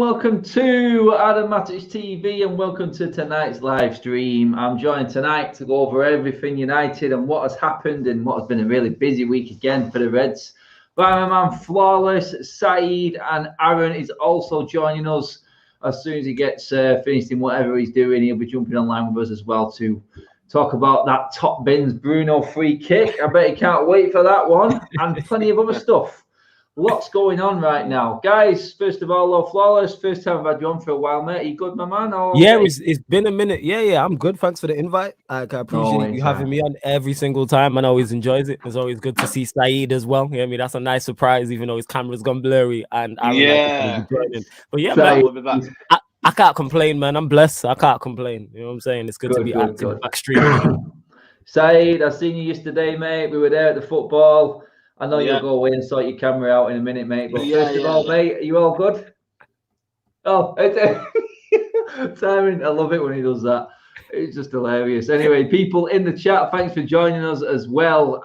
welcome to Matic TV and welcome to tonight's live stream. I'm joined tonight to go over everything United and what has happened and what has been a really busy week again for the Reds. By my man Flawless, Saeed, and Aaron is also joining us. As soon as he gets finished in whatever he's doing, he'll be jumping online with us as well to talk about that top bins Bruno free kick. I bet he can't wait for that one and plenty of other stuff. Lots going on right now. Guys, first of all, hello, Flawless. First time I've had you on for a while, mate. Are you good, my man? Or yeah, it's been a minute. Yeah, I'm good. Thanks for the invite. I appreciate you having me on every single time, and always enjoys it. It's always good to see Saeed as well. I mean, that's a nice surprise, even though his camera's gone blurry. And Aaron but yeah, man, I can't complain, man. I'm blessed. I can't complain. You know what I'm saying? It's good to be active backstream. Saeed, I seen you yesterday, mate. We were there at the football. I know you'll go away and sort your camera out in a minute, mate. But first of all, mate, are you all good? Oh, Simon, I love it when he does that. It's just hilarious. Anyway, people in the chat, thanks for joining us as well.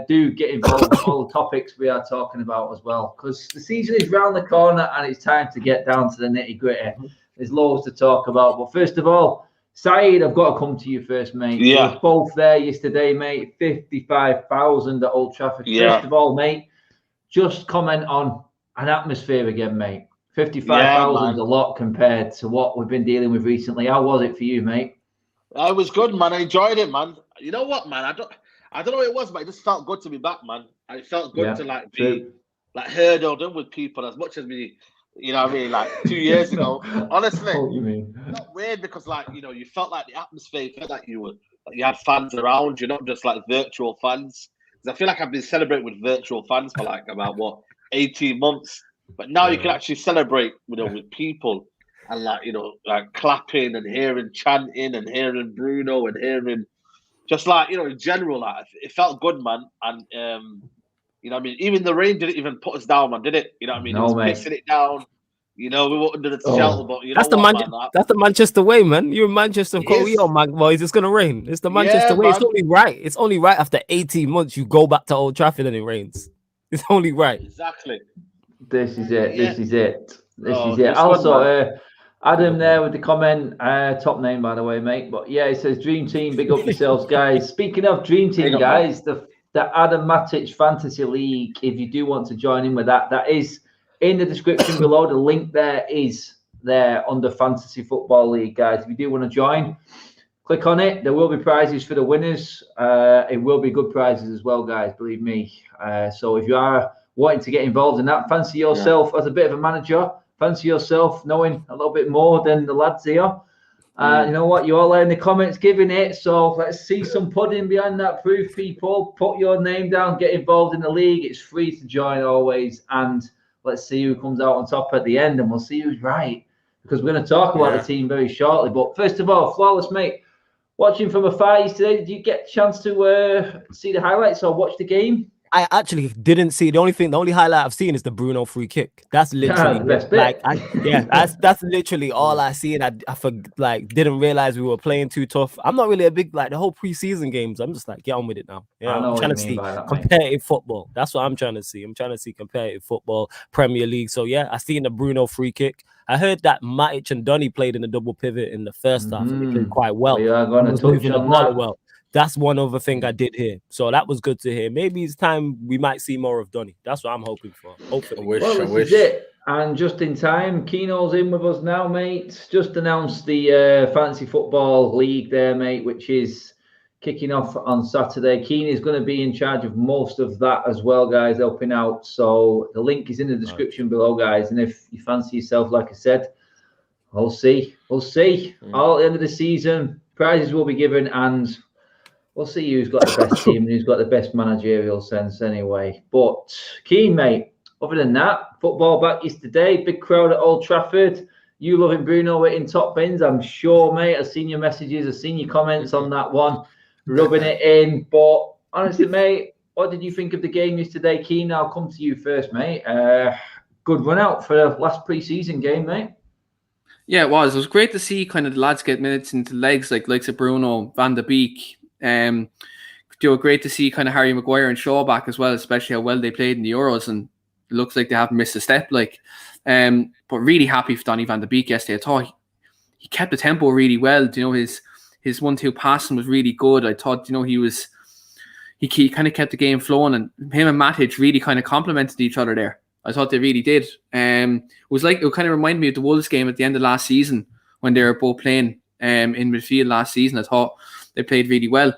Do get involved with all the topics we are talking about as well, because the season is round the corner and it's time to get down to the nitty-gritty. There's loads to talk about. But first of all, Saeed, I've got to come to you first, mate. Yeah. We were both there yesterday, mate. 55,000 at Old Trafford. Yeah. First of all, mate, just comment on an atmosphere again, mate. 55,000 is a lot compared to what we've been dealing with recently. How was it for you, mate? It was good, man. I enjoyed it, man. You know what, man? I don't know what it was, but it just felt good to be back, man. And it felt good to be hurdled in with people as much as we. You know what I mean? Like 2 years ago. Honestly, it's not weird because, you felt like the atmosphere, felt like you had fans around you, not just like virtual fans. Because I feel like I've been celebrating with virtual fans for about 18 months. But now you can actually celebrate, with people and clapping and hearing chanting and hearing Bruno and hearing just in general, it felt good, man. And you know what I mean? Even the rain didn't even put us down, man, did it? You know what I mean? No, it was pissing it down. We were under the shelter, but that's the Manchester way, man. You're in Manchester, boys. It's gonna rain. It's the Manchester way. Man. It's only right. It's only right after 18 months you go back to Old Trafford and it rains. It's only right. Exactly. This is it. This is it. This is it. Also, Adam there with the comment, top name by the way, mate. But yeah, it says Dream Team. Big up yourselves, guys. Speaking of Dream Team, guys, the Adam Matic Fantasy League. If you do want to join in with that is in the description below. The link there is there under Fantasy Football League, guys. If you do want to join, click on it. There will be prizes for the winners. It will be good prizes as well, guys. Believe me. So if you are wanting to get involved in that, fancy yourself as a bit of a manager. Fancy yourself knowing a little bit more than the lads here. You know what? You all are in the comments giving it. So let's see some pudding behind that proof, people. Put your name down. Get involved in the league. It's free to join always. And let's see who comes out on top at the end. And we'll see who's right. Because we're going to talk about the team very shortly. But first of all, Flawless, mate, watching from afar yesterday, did you get a chance to see the highlights or watch the game? I actually didn't see the only highlight I've seen is the Bruno free kick. That's literally the best bit. That's literally all I see, and I didn't realize we were playing too tough. I'm not really a big the whole preseason games. I'm just get on with it now. Yeah, I'm trying to see competitive football. That's what I'm trying to see. I'm trying to see competitive football, Premier League. So yeah, I seen the Bruno free kick. I heard that Matic and Donny played in the double pivot in the first half, and they played quite well. We are going to touch on that. Well. That's one other thing I did hear. So that was good to hear. Maybe it's time we might see more of Donny. That's what I'm hoping for. Hopefully. I wish. This is it. And just in time, Keno's in with us now, mate. Just announced the Fantasy Football League there, mate, which is kicking off on Saturday. Keen is going to be in charge of most of that as well, guys, helping out. So the link is in the description below, guys. And if you fancy yourself, like I said, we'll see. All at the end of the season, prizes will be given and we'll see who's got the best team and who's got the best managerial sense anyway. But Keen, mate, other than that, football back yesterday, big crowd at Old Trafford. You loving Bruno in top bins, I'm sure, mate. I've seen your messages, I've seen your comments on that one, rubbing it in. But honestly, mate, what did you think of the game yesterday? Keen, I'll come to you first, mate. Good run out for the last pre-season game, mate. Yeah, it was. It was great to see kind of the lads get minutes into legs like of Bruno, Van de Beek. Great to see kind of Harry Maguire and Shaw back as well, especially how well they played in the Euros. And looks like they haven't missed a step. Like, but really happy for Donny van de Beek yesterday. I thought he kept the tempo really well. You know, his 1-2 passing was really good. I thought, you know, he kind of kept the game flowing, and him and Matic really kind of complemented each other there. I thought they really did. It kind of reminded me of the Wolves game at the end of last season when they were both playing in midfield last season. I thought they played really well.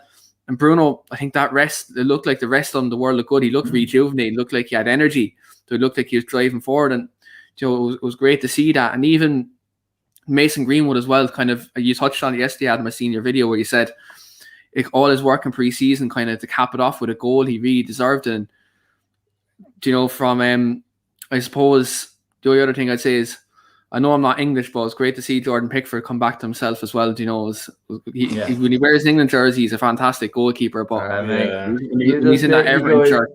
And Bruno, I think it looked like the rest of him, the world looked good. He looked rejuvenated. He looked like he had energy. So it looked like he was driving forward. And you know, it was great to see that. And even Mason Greenwood as well, kind of, you touched on it yesterday, Adam, I seen your video where you said all his work in pre-season kind of to cap it off with a goal, he really deserved it. And, you know, from, I suppose, the other thing I'd say is, I know I'm not English, but it's great to see Jordan Pickford come back to himself as well. Do you know, when he wears an England jersey, he's a fantastic goalkeeper. But he's in that Everton shirt.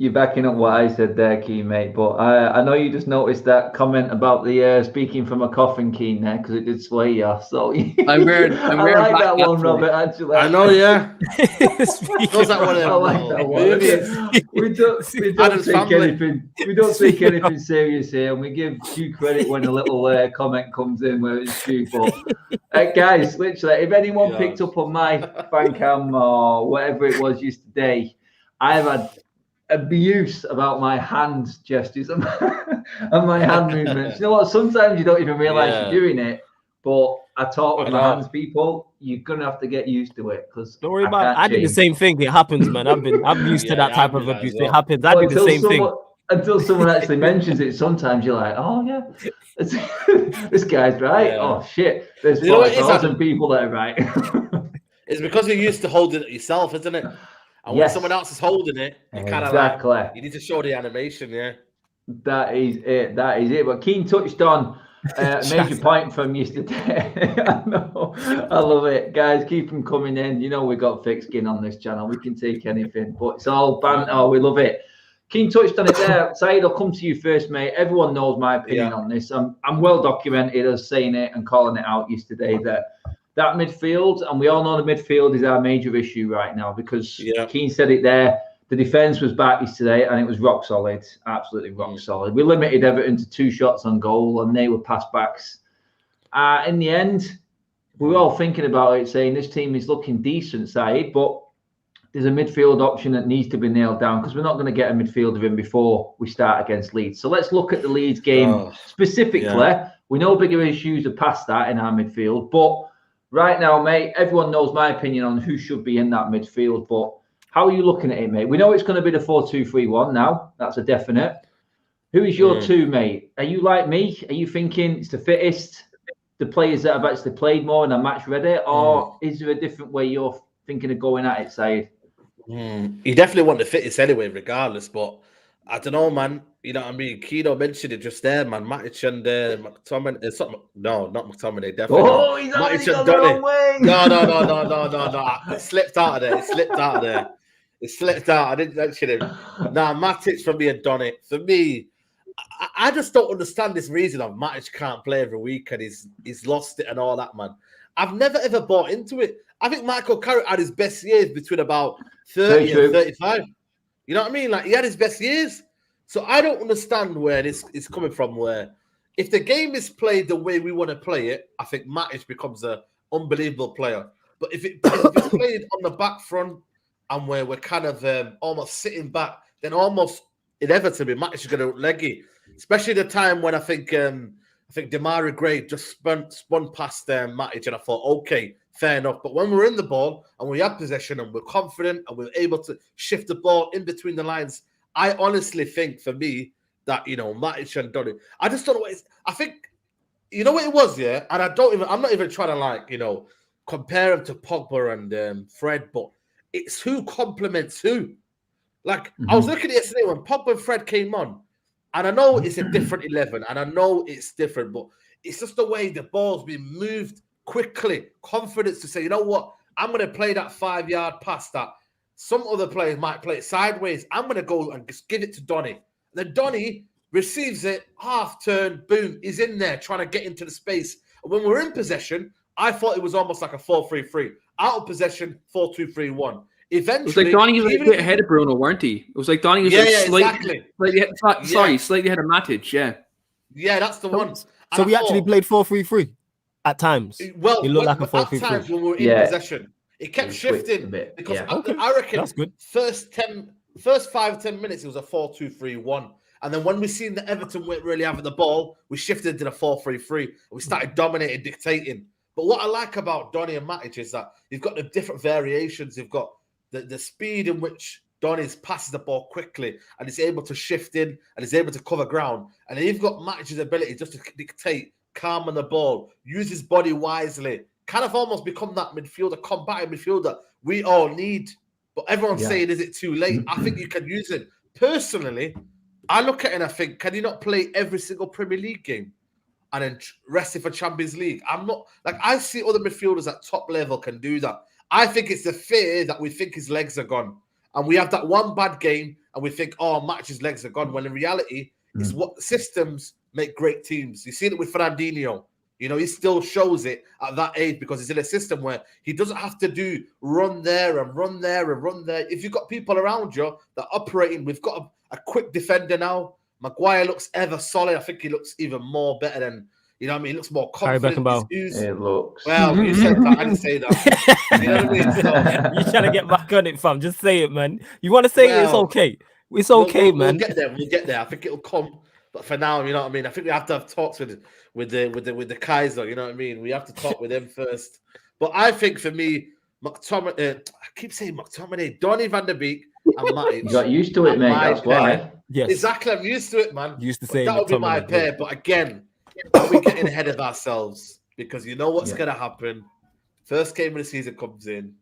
You're backing up what I said there, Keen, mate. But I know you just noticed that comment about the speaking from a coffin, Keen, there, because it did sway you. So I'm wearing I like that one, Robert. Actually, I know, yeah. I like that one. We don't take anything serious here, and we give due credit when a little comment comes in where it's due. But guys, literally, if anyone picked up on my fan cam or whatever it was yesterday, I've had abuse about my hand gestures and my hand movements. You know what? Sometimes you don't even realize you're doing it, but I talk with my hands, people. You're gonna have to get used to it because don't worry about it. I do the same thing. It happens, man. I'm used to that type of abuse. It happens. I do the same thing. Until someone actually mentions it, sometimes you're like, oh yeah, this guy's right. Yeah. Oh shit, there's 4,000 people that are right. It's because you're used to holding it yourself, isn't it? And when someone else is holding it, you kind of like, you need to show the animation, That is it. But Keane touched on a major point from yesterday. I know. I love it. Guys, keep them coming in. You know we got thick skin on this channel. We can take anything, but it's all banter. Oh, we love it. Keane touched on it there. Saeed, I'll come to you first, mate. Everyone knows my opinion on this. I'm well documented as saying it and calling it out yesterday that midfield, and we all know the midfield is our major issue right now because Keane said it there. The defence was back yesterday and it was rock solid, absolutely rock solid. We limited Everton to 2 shots on goal and they were pass backs. In the end, we were all thinking about it, saying this team is looking decent, Saeed, but there's a midfield option that needs to be nailed down because we're not going to get a midfielder in before we start against Leeds. So let's look at the Leeds game specifically. Yeah. We know bigger issues are past that in our midfield, but right now, mate, everyone knows my opinion on who should be in that midfield, but how are you looking at it, mate? We know it's going to be the 4-2-3-1 now. That's a definite. Who is your two, mate? Are you like me? Are you thinking it's the fittest, the players that have actually played more and are match ready, or is there a different way you're thinking of going at it, Saeed? You definitely want the fittest anyway, regardless, but I don't know, man. You know what I mean? Kino mentioned it just there, man. Matic and McTominay. No, not McTominay. Definitely. He's already gone the wrong way. No. It slipped out of there. It slipped out. I didn't mention him. Nah, Matic for me and Donny. For me, I just don't understand this reason of Matic can't play every week and he's lost it and all that, man. I've never ever bought into it. I think Michael Carrick had his best years between about 30 and 35. You know what I mean? Like, he had his best years. So I don't understand where this is coming from, where if the game is played the way we want to play it, I think Matic becomes an unbelievable player. But if it's played on the back front and where we're kind of almost sitting back, then almost inevitably Matic is going to look leggy. Especially the time when I think Demarai Gray just spun past Matic and I thought, okay, fair enough. But when we're in the ball and we have possession and we're confident and we're able to shift the ball in between the lines, I honestly think for me that, you know, Matic and Donny, I just don't know what it's, I think, you know what it was, yeah? And I'm not even trying to, like, you know, compare him to Pogba and Fred, but it's who complements who. Like, I was looking at it yesterday when Pogba and Fred came on, and I know it's a different 11, and I know it's different, but it's just the way the ball's been moved quickly, confidence to say, you know what, I'm going to play that 5-yard pass that some other players might play it sideways. I'm going to go and just give it to Donny. Then Donny receives it, half turn, boom, he's in there trying to get into the space. And when we're in possession, I thought it was almost like a 4-3-3. Out of possession, 4-2-3-1. Eventually, it was like Donny was a bit ahead of Bruno, weren't he? It was like Donny was slightly ahead of Matic. Yeah, that's the one. So we actually played 4-3-3 at times. Well, it looked like a 4-3-3. At times when we were in possession, it kept shifting because I reckon that's good. First 5-10 minutes it was a 4-2-3-1, and then when we seen the Everton weren't really having the ball, we shifted to the 4-3-3 and we started dominating, dictating. But what I like about Donny and Matic is that you've got the different variations. You've got the speed in which Donny passes the ball quickly and is able to shift in and is able to cover ground. And then you've got Matic's ability just to dictate, calm on the ball, use his body wisely, kind of almost become that midfielder, combating midfielder we all need. But everyone's saying, is it too late? I think you can use it. Personally, I look at it and I think, can you not play every single Premier League game and then rest it for Champions League? I'm not, like, I see other midfielders at top level can do that. I think it's the fear that we think his legs are gone. And we have that one bad game and we think, oh, Matic's legs are gone. When in reality, it's what systems make great teams. You see it with Fernandinho. You know, he still shows it at that age because he's in a system where he doesn't have to run there and run there and run there. If you've got people around you that are operating, we've got a quick defender now. Maguire looks ever solid. I think he looks even more better than, you know what I mean? He looks more confident. It looks. Well, you said that. I didn't say that. You know what I mean? So, you're trying to get back on it, fam. Just say it, man. You want to say it, it's okay. It's okay, man. We'll get there. I think it'll come. But for now, you know what I mean? I think we have to have talks with the Kaiser, you know what I mean? We have to talk with him first. But I think for me, McTominay, I keep saying McTominay, Donny van der Beek, and Matic. You got used to it, mate. That's why. Yes. Exactly. I'm used to it, man. Used to say that would be my pair. But again, we're getting ahead of ourselves because you know what's going to happen. First game of the season comes in,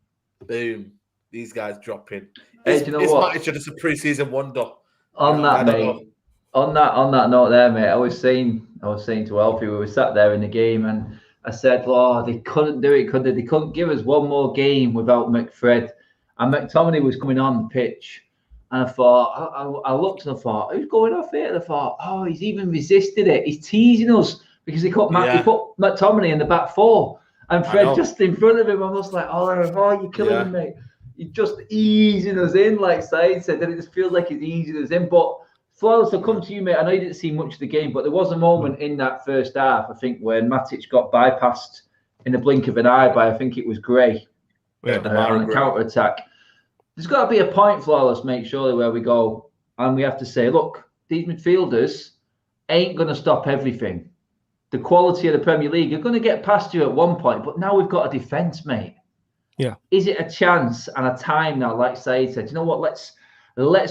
boom, these guys drop in. Hey, do you know what? Matic just a preseason wonder. On that, mate. On that note there, mate, I was saying to Alfie, we were sat there in the game and I said, oh, they couldn't do it, could they? They couldn't give us one more game without McFred. And McTominay was coming on the pitch. And I thought, I looked and I thought, who's going off here? And I thought, oh, he's even resisted it. He's teasing us because he put McTominay in the back four. And Fred just in front of him. I was like, oh, you're killing him, mate. You're just easing us in, like Said said. And it just feels like he's easing us in. But Flawless, I'll come to you, mate. I know you didn't see much of the game, but there was a moment in that first half, I think, when Matic got bypassed in the blink of an eye by, I think it was Gray on a counter-attack. There's got to be a point, Flawless, mate, surely, where we go and we have to say, look, these midfielders ain't going to stop everything. The quality of the Premier League, you're going to get past you at one point, but now we've got a defence, mate. Yeah. Is it a chance and a time now, like Said said, you know what, let's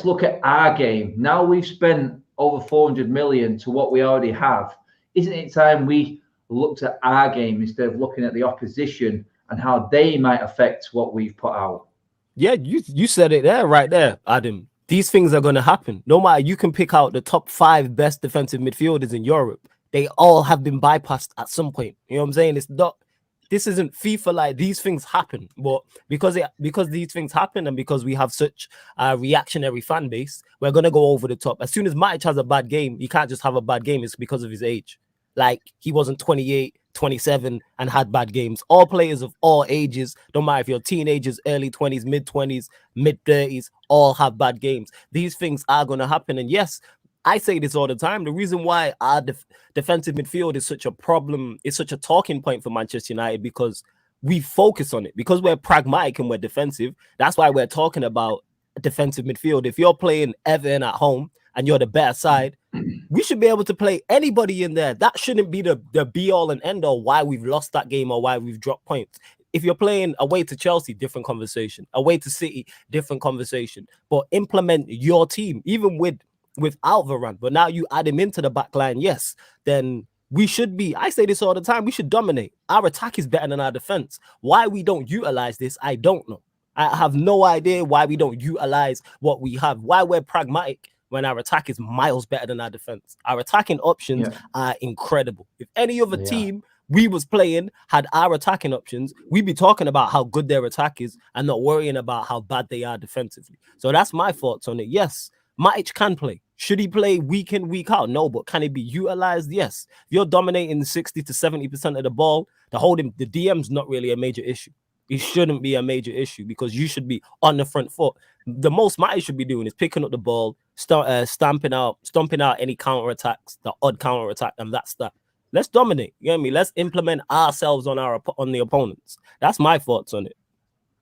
look at our game. Now we've spent over 400 million to what we already have. Isn't it time we looked at our game instead of looking at the opposition and how they might affect what we've put out? Yeah, you said it there, right there, Adam. These things are going to happen. No matter, you can pick out the top 5 best defensive midfielders in Europe. They all have been bypassed at some point. You know what I'm saying? This isn't FIFA, like these things happen, but because these things happen and because we have such a reactionary fan base, we're gonna go over the top. As soon as Matic has a bad game, you can't just have a bad game. It's because of his age. Like, he wasn't 28, 27 and had bad games. All players of all ages, don't matter if you're teenagers, early 20s, mid-20s, mid-30s, all have bad games. These things are gonna happen, and yes, I say this all the time. The reason why our defensive midfield is such a problem, is such a talking point for Manchester United, because we focus on it. Because we're pragmatic and we're defensive, that's why we're talking about defensive midfield. If you're playing Everton at home and you're the better side, we should be able to play anybody in there. That shouldn't be the be-all and end-all why we've lost that game or why we've dropped points. If you're playing away to Chelsea, different conversation. Away to City, different conversation. But implement your team, even without Varane, but now you add him into the back line, yes, then we should be, I say this all the time, we should dominate. Our attack is better than our defense. Why we don't utilize this, I don't know. I have no idea why we don't utilize what we have, why we're pragmatic when our attack is miles better than our defense. Our attacking options are incredible. If any other team we was playing had our attacking options, we'd be talking about how good their attack is and not worrying about how bad they are defensively. So that's my thoughts on it. Yes, Matic can play. Should he play week in, week out? No, but can he be utilized? Yes. If you're dominating 60 to 70% of the ball, the DM's not really a major issue. it shouldn't be a major issue because you should be on the front foot. The most Matic should be doing is picking up the ball, stomping out any counter attacks, the odd counter attack, and that's that. Let's dominate. You know what I mean? Let's implement ourselves on the opponents. That's my thoughts on it.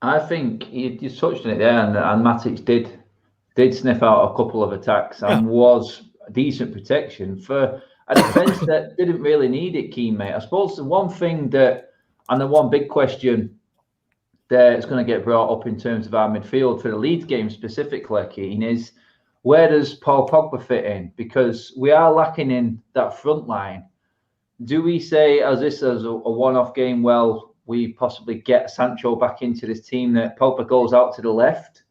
I think you touched on it there, and Matic did sniff out a couple of attacks and was decent protection for a defence that didn't really need it, Keane, mate. I suppose the one thing that, and the one big question that's going to get brought up in terms of our midfield for the Leeds game specifically, Keane, is where does Paul Pogba fit in? Because we are lacking in that front line. Do we say as this as a one-off game, well, we possibly get Sancho back into this team, that Pogba goes out to the left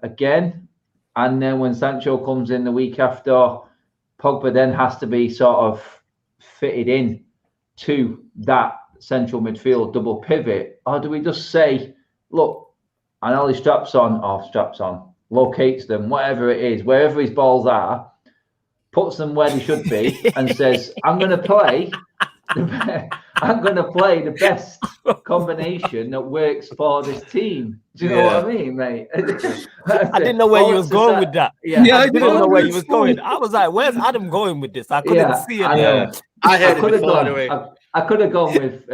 again, and then when Sancho comes in the week after, Pogba then has to be sort of fitted in to that central midfield double pivot? Or do we just say, look, I know he straps on, locates them, whatever it is, wherever his balls are, puts them where they should be, and says, I'm going to play the best combination that works for this team. Do you know what I mean, mate? I didn't know where you was going with that. Yeah, I didn't know where you was going. I was like, where's Adam going with this? I couldn't see it. I heard it before anyway. I could have gone with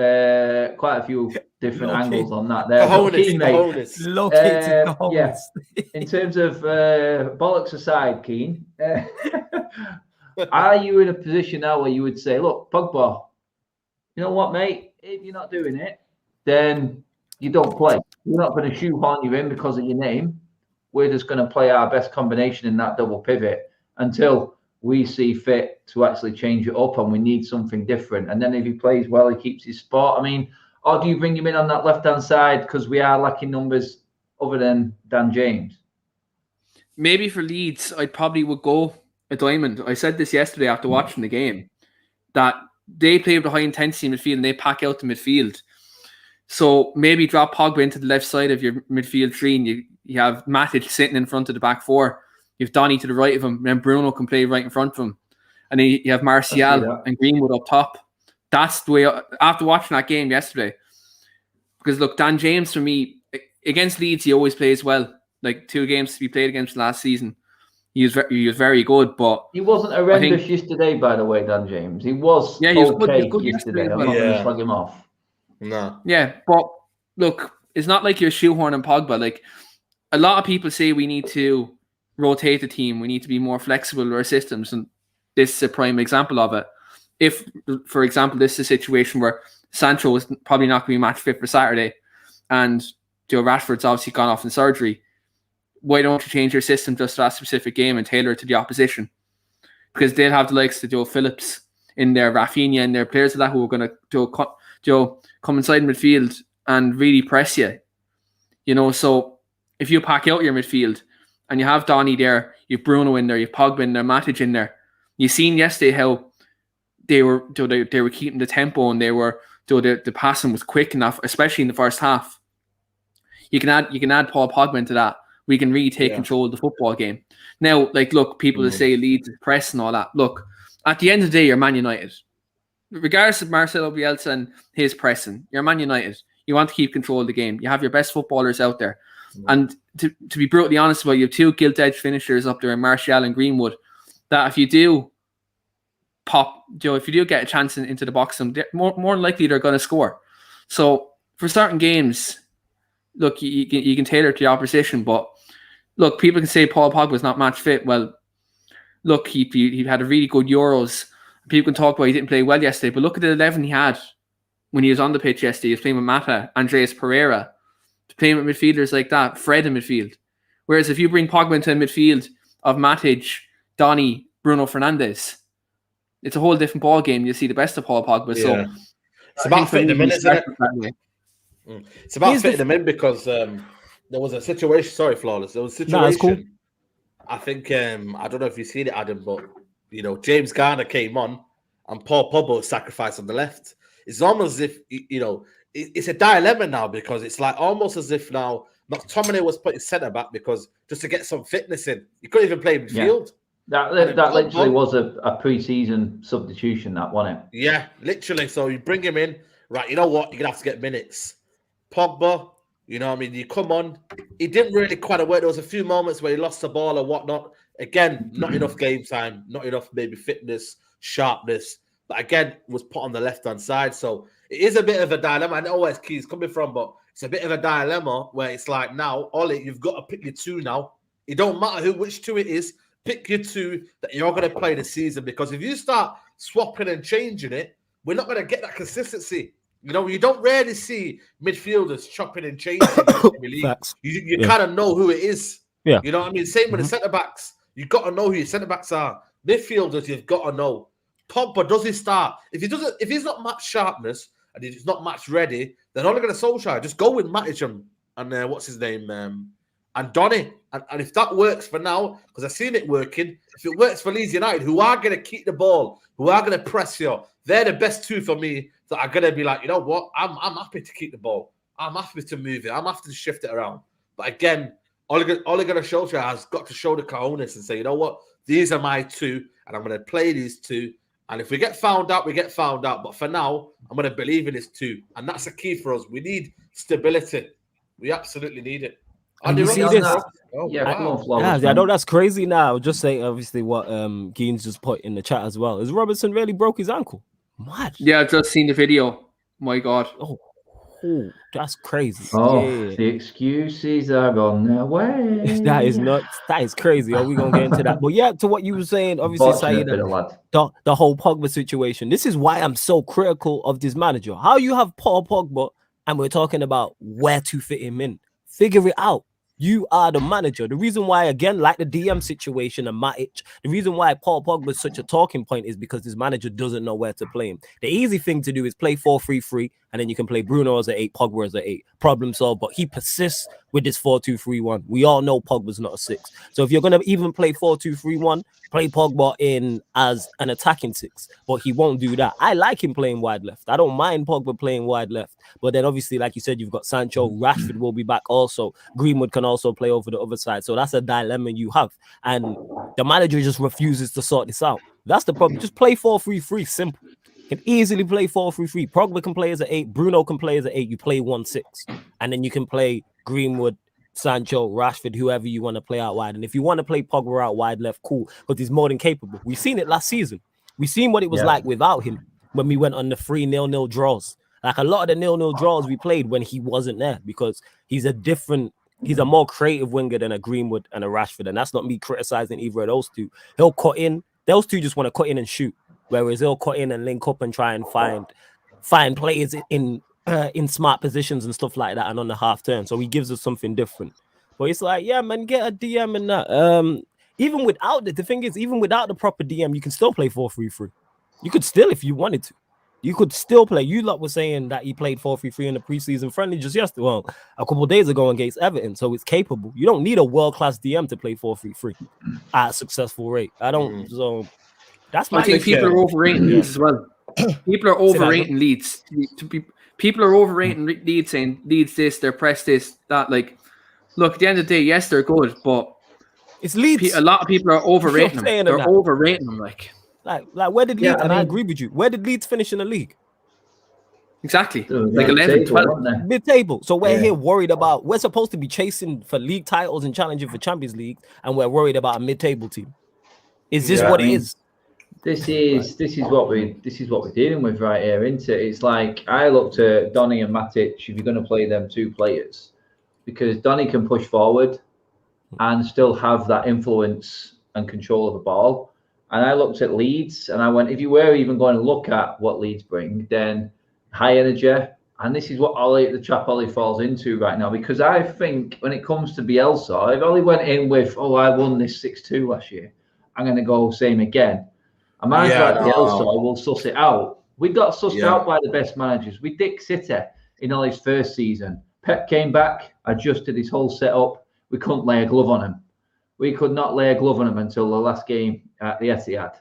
quite a few different angles on that there. Yeah. In terms of bollocks aside, Keane, are you in a position now where you would say, look, Pogba, you know what, mate? If you're not doing it, then you don't play. You're not going to shoehorn you in because of your name. We're just going to play our best combination in that double pivot until we see fit to actually change it up, and we need something different. And then if he plays well, he keeps his spot. I mean, or do you bring him in on that left-hand side because we are lacking numbers other than Dan James? Maybe for Leeds, I probably would go a diamond. I said this yesterday after watching the game, that they play with a high intensity midfield and they pack out the midfield. So maybe drop Pogba into the left side of your midfield three, and you have Matic sitting in front of the back four. You have Donny to the right of him, and then Bruno can play right in front of him. And then you have Martial and Greenwood up top. That's the way, after watching that game yesterday. Because look, Dan James, for me, against Leeds, he always plays well. Like 2 games he played against last season, he was very good. But he wasn't horrendous yesterday, by the way, Dan James. He was okay good yesterday. I'm not going to slug him off. No. Yeah, but look, it's not like you're shoehorning Pogba. Like, a lot of people say we need to rotate the team. We need to be more flexible with our systems, and this is a prime example of it. If, for example, this is a situation where Sancho is probably not going to be match fit for Saturday, and Joe Rashford's obviously gone off in surgery, why don't you change your system just for that specific game and tailor it to the opposition? Because they'll have the likes of Joe Phillips in there, Rafinha in there, players like that who are going to come inside midfield and really press you. You know, so if you pack out your midfield and you have Donny there, you have Bruno in there, you have Pogba in there, Matic in there. You seen yesterday how they were keeping the tempo, and the passing was quick enough, especially in the first half. You can add Paul Pogba into that. We can really take control of the football game. Now, like, look, people that say Leeds is press and all that. Look, at the end of the day, you're Man United. Regardless of Marcelo Bielsa and his pressing, you're Man United. You want to keep control of the game. You have your best footballers out there. And to be brutally honest about it, you have 2 gilt-edged finishers up there in Martial and Greenwood, that if you do if you do get a chance into the box, more likely they're going to score. So for certain games, look, you can tailor to the opposition, but look, people can say Paul Pogba's not match fit. Well, look, he had a really good Euros. People can talk about he didn't play well yesterday, but look at the 11 he had when he was on the pitch yesterday. He was playing with Mata, Andreas Pereira, playing with midfielders like that, Fred in midfield. Whereas if you bring Pogba into a midfield of Matic, Donny, Bruno Fernandes, it's a whole different ball game. You see the best of Paul Pogba. Yeah. So it's about fitting them in, isn't it? It's about fitting them in, because there was a situation. Sorry, Flawless. There was a situation. No, cool. I think I don't know if you've seen it, Adam, but James Garner came on and Paul Pogba was sacrificed on the left. It's almost as if it's a dilemma now, because it's like almost as if now McTominay was put in centre back because just to get some fitness in. You couldn't even play midfield. Yeah. That literally was a pre-season substitution, that wasn't it? Yeah, literally. So you bring him in, right? You know what? You're gonna have to get minutes. Pogba, you know what I mean? You come on. He didn't really quite work. There was a few moments where he lost the ball or whatnot. Again, not enough game time, not enough maybe fitness, sharpness. But again, was put on the left-hand side. So it is a bit of a dilemma. I know where Key's coming from, but it's a bit of a dilemma where it's like now, Ollie, you've got to pick your two now. It don't matter which two it is. Pick your two that you're going to play the season, because if you start swapping and changing it, we're not going to get that consistency. You know, you don't rarely see midfielders chopping and changing. You kind of know who it is. Yeah. You know what I mean? Same with the centre-backs. You've got to know who your centre-backs are. Midfielders, you've got to know. Pogba, does he start? If he's not match sharpness and he's not match ready, then Ole Gunnar Solskjaer, just go with Matic and what's his name? And Donny. And if that works for now, because I've seen it working, if it works for Leeds United, who are going to keep the ball, who are going to press you, they're the best two for me that are going to be like, you know what? I'm happy to keep the ball. I'm happy to move it. I'm happy to shift it around. But again, Ole Gunnar Solskjaer has got to show the cojones and say, you know what? These are my two, and I'm going to play these two. And if we get found out, we get found out. But for now, I'm going to believe in his two. And that's the key for us. We need stability. We absolutely need it. And you see this? I know that's crazy now. Just saying, obviously, what Geens just put in the chat as well. Is Robertson really broke his ankle? Mad. Yeah, I've just seen the video. My God. Oh, that's crazy. The excuses are on their way. That is nuts. That is crazy. Are we going to get into that? But yeah, to what you were saying, obviously, saying the whole Pogba situation. This is why I'm so critical of this manager. How you have Paul Pogba and we're talking about where to fit him in. Figure it out. You are the manager. The reason why, again, like the DM situation and Matic, the reason why Paul Pogba is such a talking point is because this manager doesn't know where to play him. The easy thing to do is play 4-3-3, and then you can play Bruno as an 8, Pogba as an 8. Problem solved, but he persists with this 4-2-3-1. We all know Pogba's not a 6. So if you're going to even play 4-2-3-1, play Pogba in as an attacking 6, but he won't do that. I like him playing wide left. I don't mind Pogba playing wide left. But then obviously, like you said, you've got Sancho, Rashford will be back also. Greenwood can also play over the other side. So that's a dilemma you have. And the manager just refuses to sort this out. That's the problem. Just play 4-3-3, simple. You can easily play 4-3-3. Pogba can play as an 8. Bruno can play as an 8. You play 1-6. And then you can play Greenwood, Sancho, Rashford, whoever you want to play out wide. And if you want to play Pogba out wide left, cool, because he's more than capable. We've seen it last season. We've seen what it was like without him when we went on the 3-0 draws. Like a lot of the 0-0 draws we played when he wasn't there, because he's a more creative winger than a Greenwood and a Rashford. And that's not me criticizing either of those two. He'll cut in. Those two just want to cut in and shoot, whereas he'll cut in and link up and try and find players in smart positions and stuff like that and on the half turn. So he gives us something different. But it's like, yeah, man, get a DM and that. Even without the thing is, even without the proper DM, you can still play 4-3-3. You could still, if you wanted to. You could still play. You lot were saying that he played 4-3-3 in the preseason friendly just yesterday. Well, a couple of days ago against Everton. So it's capable. You don't need a world-class DM to play 4-3-3 at a successful rate. I don't. So that's my. I think people are overrating Leeds as well. People are overrating Leeds. People are overrating Leeds, saying Leeds this, they're press this, that. Like, look, at the end of the day, yes, they're good, but it's Leeds. A lot of people are overrating them. They're overrating them, like where did Leeds? And I agree with you. Where did Leeds finish in the league? Exactly, like 11, 12, mid-table. So we're here worried about. We're supposed to be chasing for league titles and challenging for Champions League, and we're worried about a mid-table team. Is this what it is? This is what we're dealing with right here, isn't it? It's like I looked at Donny and Matic. If you're going to play them two players, because Donny can push forward and still have that influence and control of the ball. And I looked at Leeds and I went, if you were even going to look at what Leeds bring, then high energy. And this is what the trap Ollie falls into right now, because I think when it comes to Bielsa, if Ollie went in with, I won this 6-2 last year, I'm going to go same again. A manager like Bielsa will suss it out. We got sussed out by the best managers. We Dick City in Ollie's first season. Pep came back, adjusted his whole setup. We couldn't lay a glove on him. We could not lay a glove on him until the last game at the Etihad.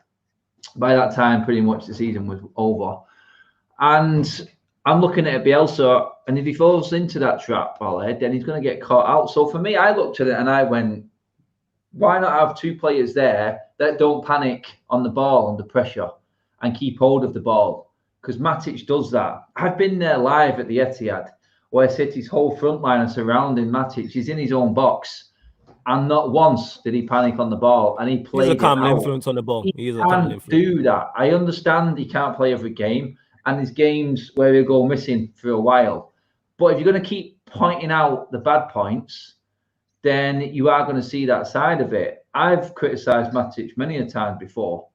By that time, pretty much the season was over. And I'm looking at Bielsa, and if he falls into that trap, then he's going to get caught out. So for me, I looked at it and I went, why not have two players there that don't panic on the ball under pressure and keep hold of the ball? Because Matic does that. I've been there live at the Etihad where City's whole front line are surrounding Matic. He's in his own box. And not once did he panic on the ball, and he played. He's a calming influence on the ball. He can't do that. I understand he can't play every game, and there's games where he'll go missing for a while. But if you're going to keep pointing out the bad points, then you are going to see that side of it. I've criticised Matic many a time before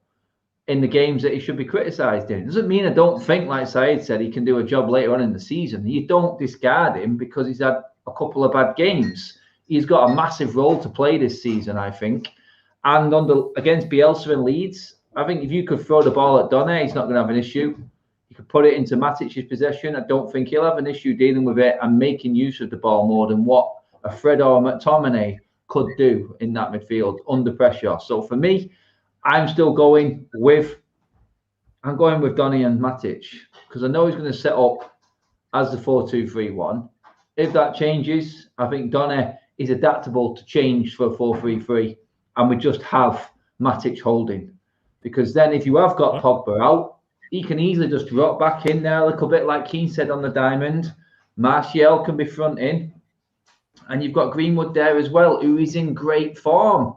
in the games that he should be criticised in. It doesn't mean I don't think, like Saeed said, he can do a job later on in the season. You don't discard him because he's had a couple of bad games. He's got a massive role to play this season, I think. And against Bielsa and Leeds, I think if you could throw the ball at Donny, he's not going to have an issue. You could put it into Matic's possession. I don't think he'll have an issue dealing with it and making use of the ball more than what a Fred or a McTominay could do in that midfield under pressure. So for me, I'm going with Donny and Matic because I know he's going to set up as the 4-2-3-1. If that changes, I think Donny is adaptable to change for a 4-3-3, and we just have Matic holding. Because then if you have got Pogba out, he can easily just drop back in there a little bit like Keane said on the diamond. Martial can be fronting. And you've got Greenwood there as well, who is in great form.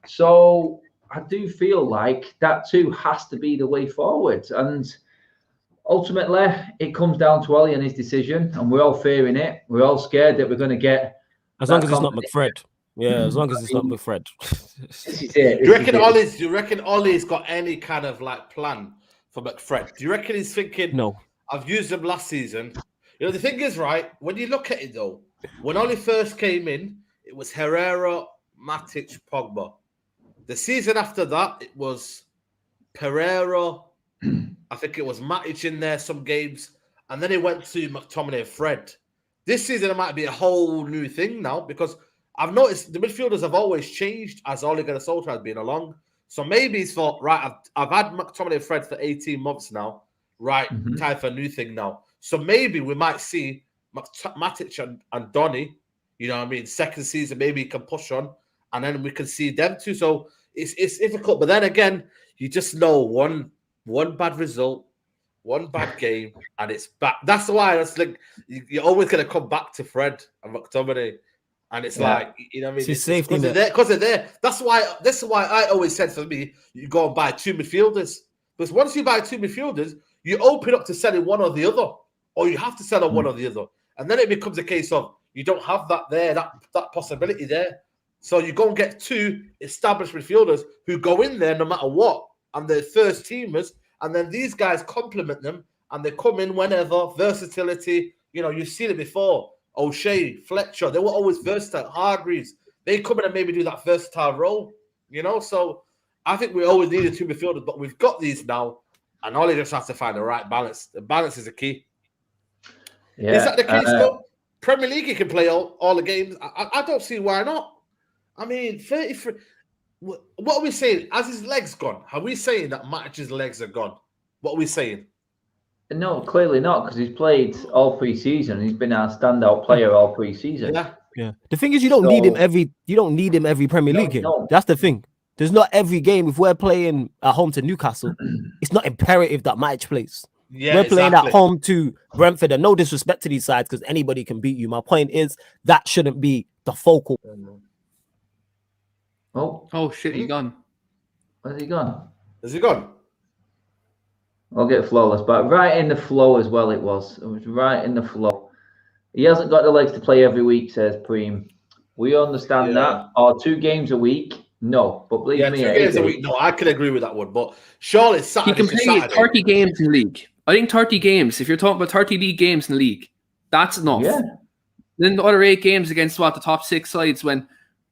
So I do feel like that too has to be the way forward. And ultimately, it comes down to Ollie and his decision, and we're all fearing it. We're all scared that we're going to get... As long as it's not McFred. Yeah, as long as it's not McFred. Do you reckon Ollie's got any kind of like plan for McFred? Do you reckon he's thinking, no, I've used him last season? You know, the thing is, right, when you look at it though, when Ollie first came in, it was Herrera, Matic, Pogba. The season after that, it was Pereira, I think it was Matic in there some games, and then it went to McTominay and Fred. This season, it might be a whole new thing now because I've noticed the midfielders have always changed as Ole Gunnar Solskjaer has been along. So maybe he's thought, right, I've had McTominay and Fred for 18 months now. Right, time for a new thing now. So maybe we might see Matic and Donny, you know what I mean, second season, maybe he can push on, and then we can see them too. So it's difficult. But then again, you just know one bad result, one bad game, and it's back. That's why it's like you're always going to come back to Fred and McTominay, and it's like, you know what I mean? It's safety because they're there. This is why I always said for me, you go and buy two midfielders, because once you buy two midfielders, you open up to selling one or the other, or you have to sell on one or the other, and then it becomes a case of you don't have that there, that possibility there. So you go and get two established midfielders who go in there no matter what, and they're first teamers. And then these guys complement them, and they come in whenever. Versatility, you know, you've seen it before. O'Shea, Fletcher, they were always versatile. Hargreaves, they come in and maybe do that versatile role, you know. So I think we always needed two midfielders, but we've got these now, and all you just have to find the right balance. The balance is the key. Yeah, is that the case, though? Premier League, you can play all the games. I don't see why not. I mean, 33. What are we saying? Has his legs gone? Are we saying that Matic's legs are gone? What are we saying? No, clearly not, because he's played all pre-season. He's been our standout player all pre-season. Yeah. The thing is, you don't need him every Premier League game. No. That's the thing. There's not every game. If we're playing at home to Newcastle, it's not imperative that Matic plays. Yeah, we're playing at home to Brentford, and no disrespect to these sides, because anybody can beat you. My point is that shouldn't be the focal. Oh shit, he's gone. Where's he gone? Is he gone? I'll get flawless, but right in the flow as well it was. It was right in the flow. He hasn't got the legs to play every week, says Preem. We understand that. Or 2 games a week? No. But believe me, 2 games a week. No, I can agree with that one. But surely Saturday. He can play 30 games in the league. I think 30 games, if you're talking about 30 league games in the league, that's enough. Yeah. Then the other 8 games against the top 6 sides when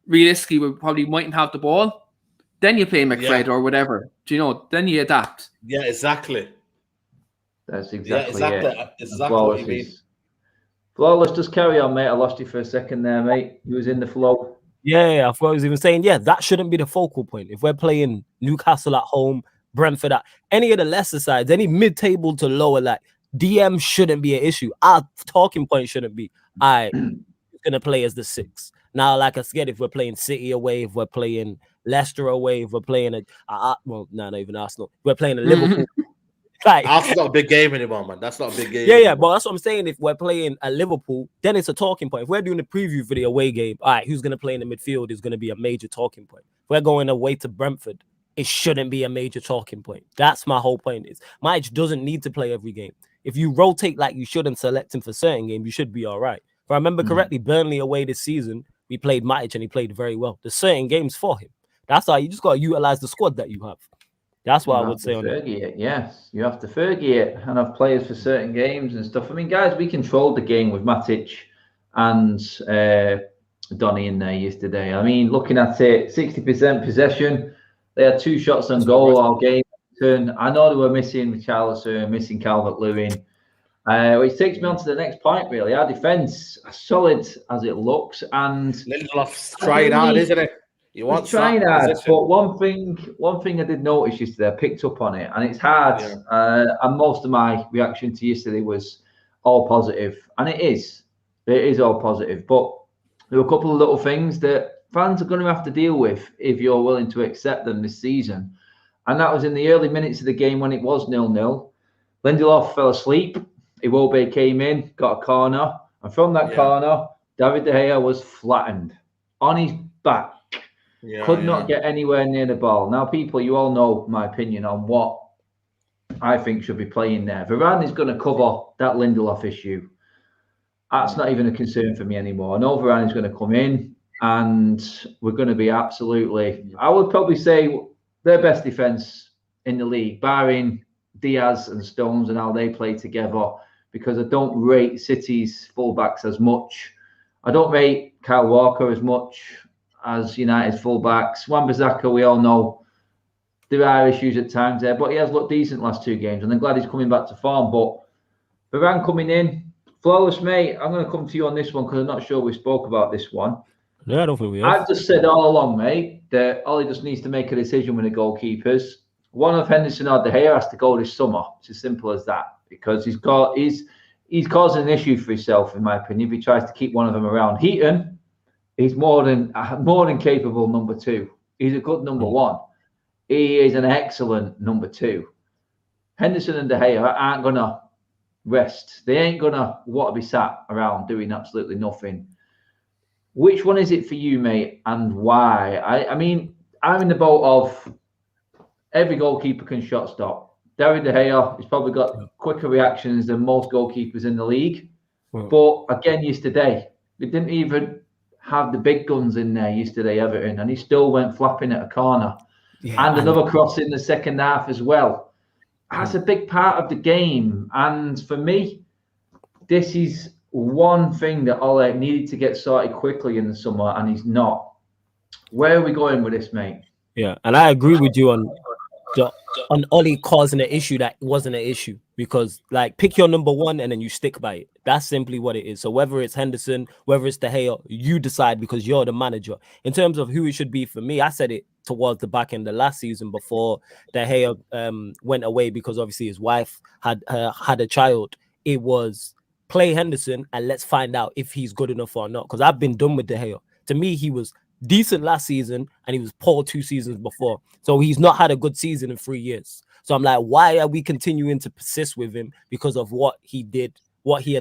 realistically we probably mightn't have the ball, then you play McFred or whatever. Do you know? Then you adapt. Yeah, exactly. That's exactly it. Exactly what you mean. Flawless, just carry on, mate. I lost you for a second there, mate. You was in the flow. Yeah, I thought I was even saying, that shouldn't be the focal point. If we're playing Newcastle at home, Brentford at any of the lesser sides, any mid-table to lower, like DM shouldn't be an issue. Our talking point shouldn't be, going to play as the 6. Now, like I said, if we're playing City away, if we're playing Leicester away, if we're playing not even Arsenal, we're playing a Liverpool. Like, that's not a big game anymore, man. That's not a big game. Yeah, but that's what I'm saying. If we're playing at Liverpool, then it's a talking point. If we're doing a preview for the away game, all right, who's going to play in the midfield is going to be a major talking point. If we're going away to Brentford, it shouldn't be a major talking point. That's my whole point. Is Matic doesn't need to play every game. If you rotate like you should and select him for certain games, you should be all right. If I remember correctly, Burnley away this season, we played Matic and he played very well. There's certain games for him. That's how you just got to utilize the squad that you have. That's what I would say on Fergie it. Yes, you have to Fergie it and have players for certain games and stuff. I mean, guys, we controlled the game with Matic and Donny in there yesterday. I mean, looking at it, 60% possession. They had 2 shots on goal all game. I know they were missing Richarlison, missing Calvert-Lewin, which takes me on to the next point, really. Our defence, as solid as it looks. And Lindelof's trying hard, isn't it? He's trying hard, but one thing I did notice yesterday, I picked up on it, and it's hard. Yeah. And most of my reaction to yesterday was all positive, and it is all positive. But there were a couple of little things that fans are going to have to deal with if you're willing to accept them this season. And that was in the early minutes of the game when it was 0-0. Lindelof fell asleep. Iwobi came in, got a corner, and from that corner, David De Gea was flattened on his back. Could not get anywhere near the ball. Now, people, you all know my opinion on what I think should be playing there. Varane is going to cover that Lindelof issue. That's not even a concern for me anymore. I know Varane is going to come in, and we're going to be absolutely, I would probably say, their best defence in the league, barring Diaz and Stones and how they play together, because I don't rate City's fullbacks as much. I don't rate Kyle Walker as much as United's fullbacks. Wan-Bissaka, we all know there are issues at times there, but he has looked decent last 2 games, and I'm glad he's coming back to form. But Varane coming in, flawless, mate. I'm going to come to you on this one because I'm not sure we spoke about this one. Yeah, I don't think we have. I've just said all along, mate, that Ollie just needs to make a decision with the goalkeepers. One of Henderson or De Gea has to go this summer. It's as simple as that, because he's causing an issue for himself, in my opinion, if he tries to keep one of them around. Heaton, he's more than capable number 2. He's a good number 1. He is an excellent number 2. Henderson and De Gea aren't going to rest. They ain't going to want to be sat around doing absolutely nothing. Which one is it for you, mate, and why? I mean, I'm in the boat of every goalkeeper can shot stop. David De Gea has probably got quicker reactions than most goalkeepers in the league. But again, yesterday, they didn't even have the big guns in there yesterday, Everton, and he still went flapping at a corner. And another cross in the second half as well. That's a big part of the game. And for me, this is one thing that Ole needed to get sorted quickly in the summer, and he's not. Where are we going with this, mate? Yeah, and I agree with you on Ole causing an issue that wasn't an issue, because like, pick your number 1 and then you stick by it. That's simply what it is. So whether it's Henderson, whether it's De Gea, you decide, because you're the manager. In terms of who it should be for me, I said it towards the back end of last season before De Gea went away, because obviously his wife had a child. It was play Henderson and let's find out if he's good enough or not, because I've been done with De Gea. To me, he was decent last season and he was poor 2 seasons before. So he's not had a good season in 3 years. So I'm like, why are we continuing to persist with him? Because of what he did, what he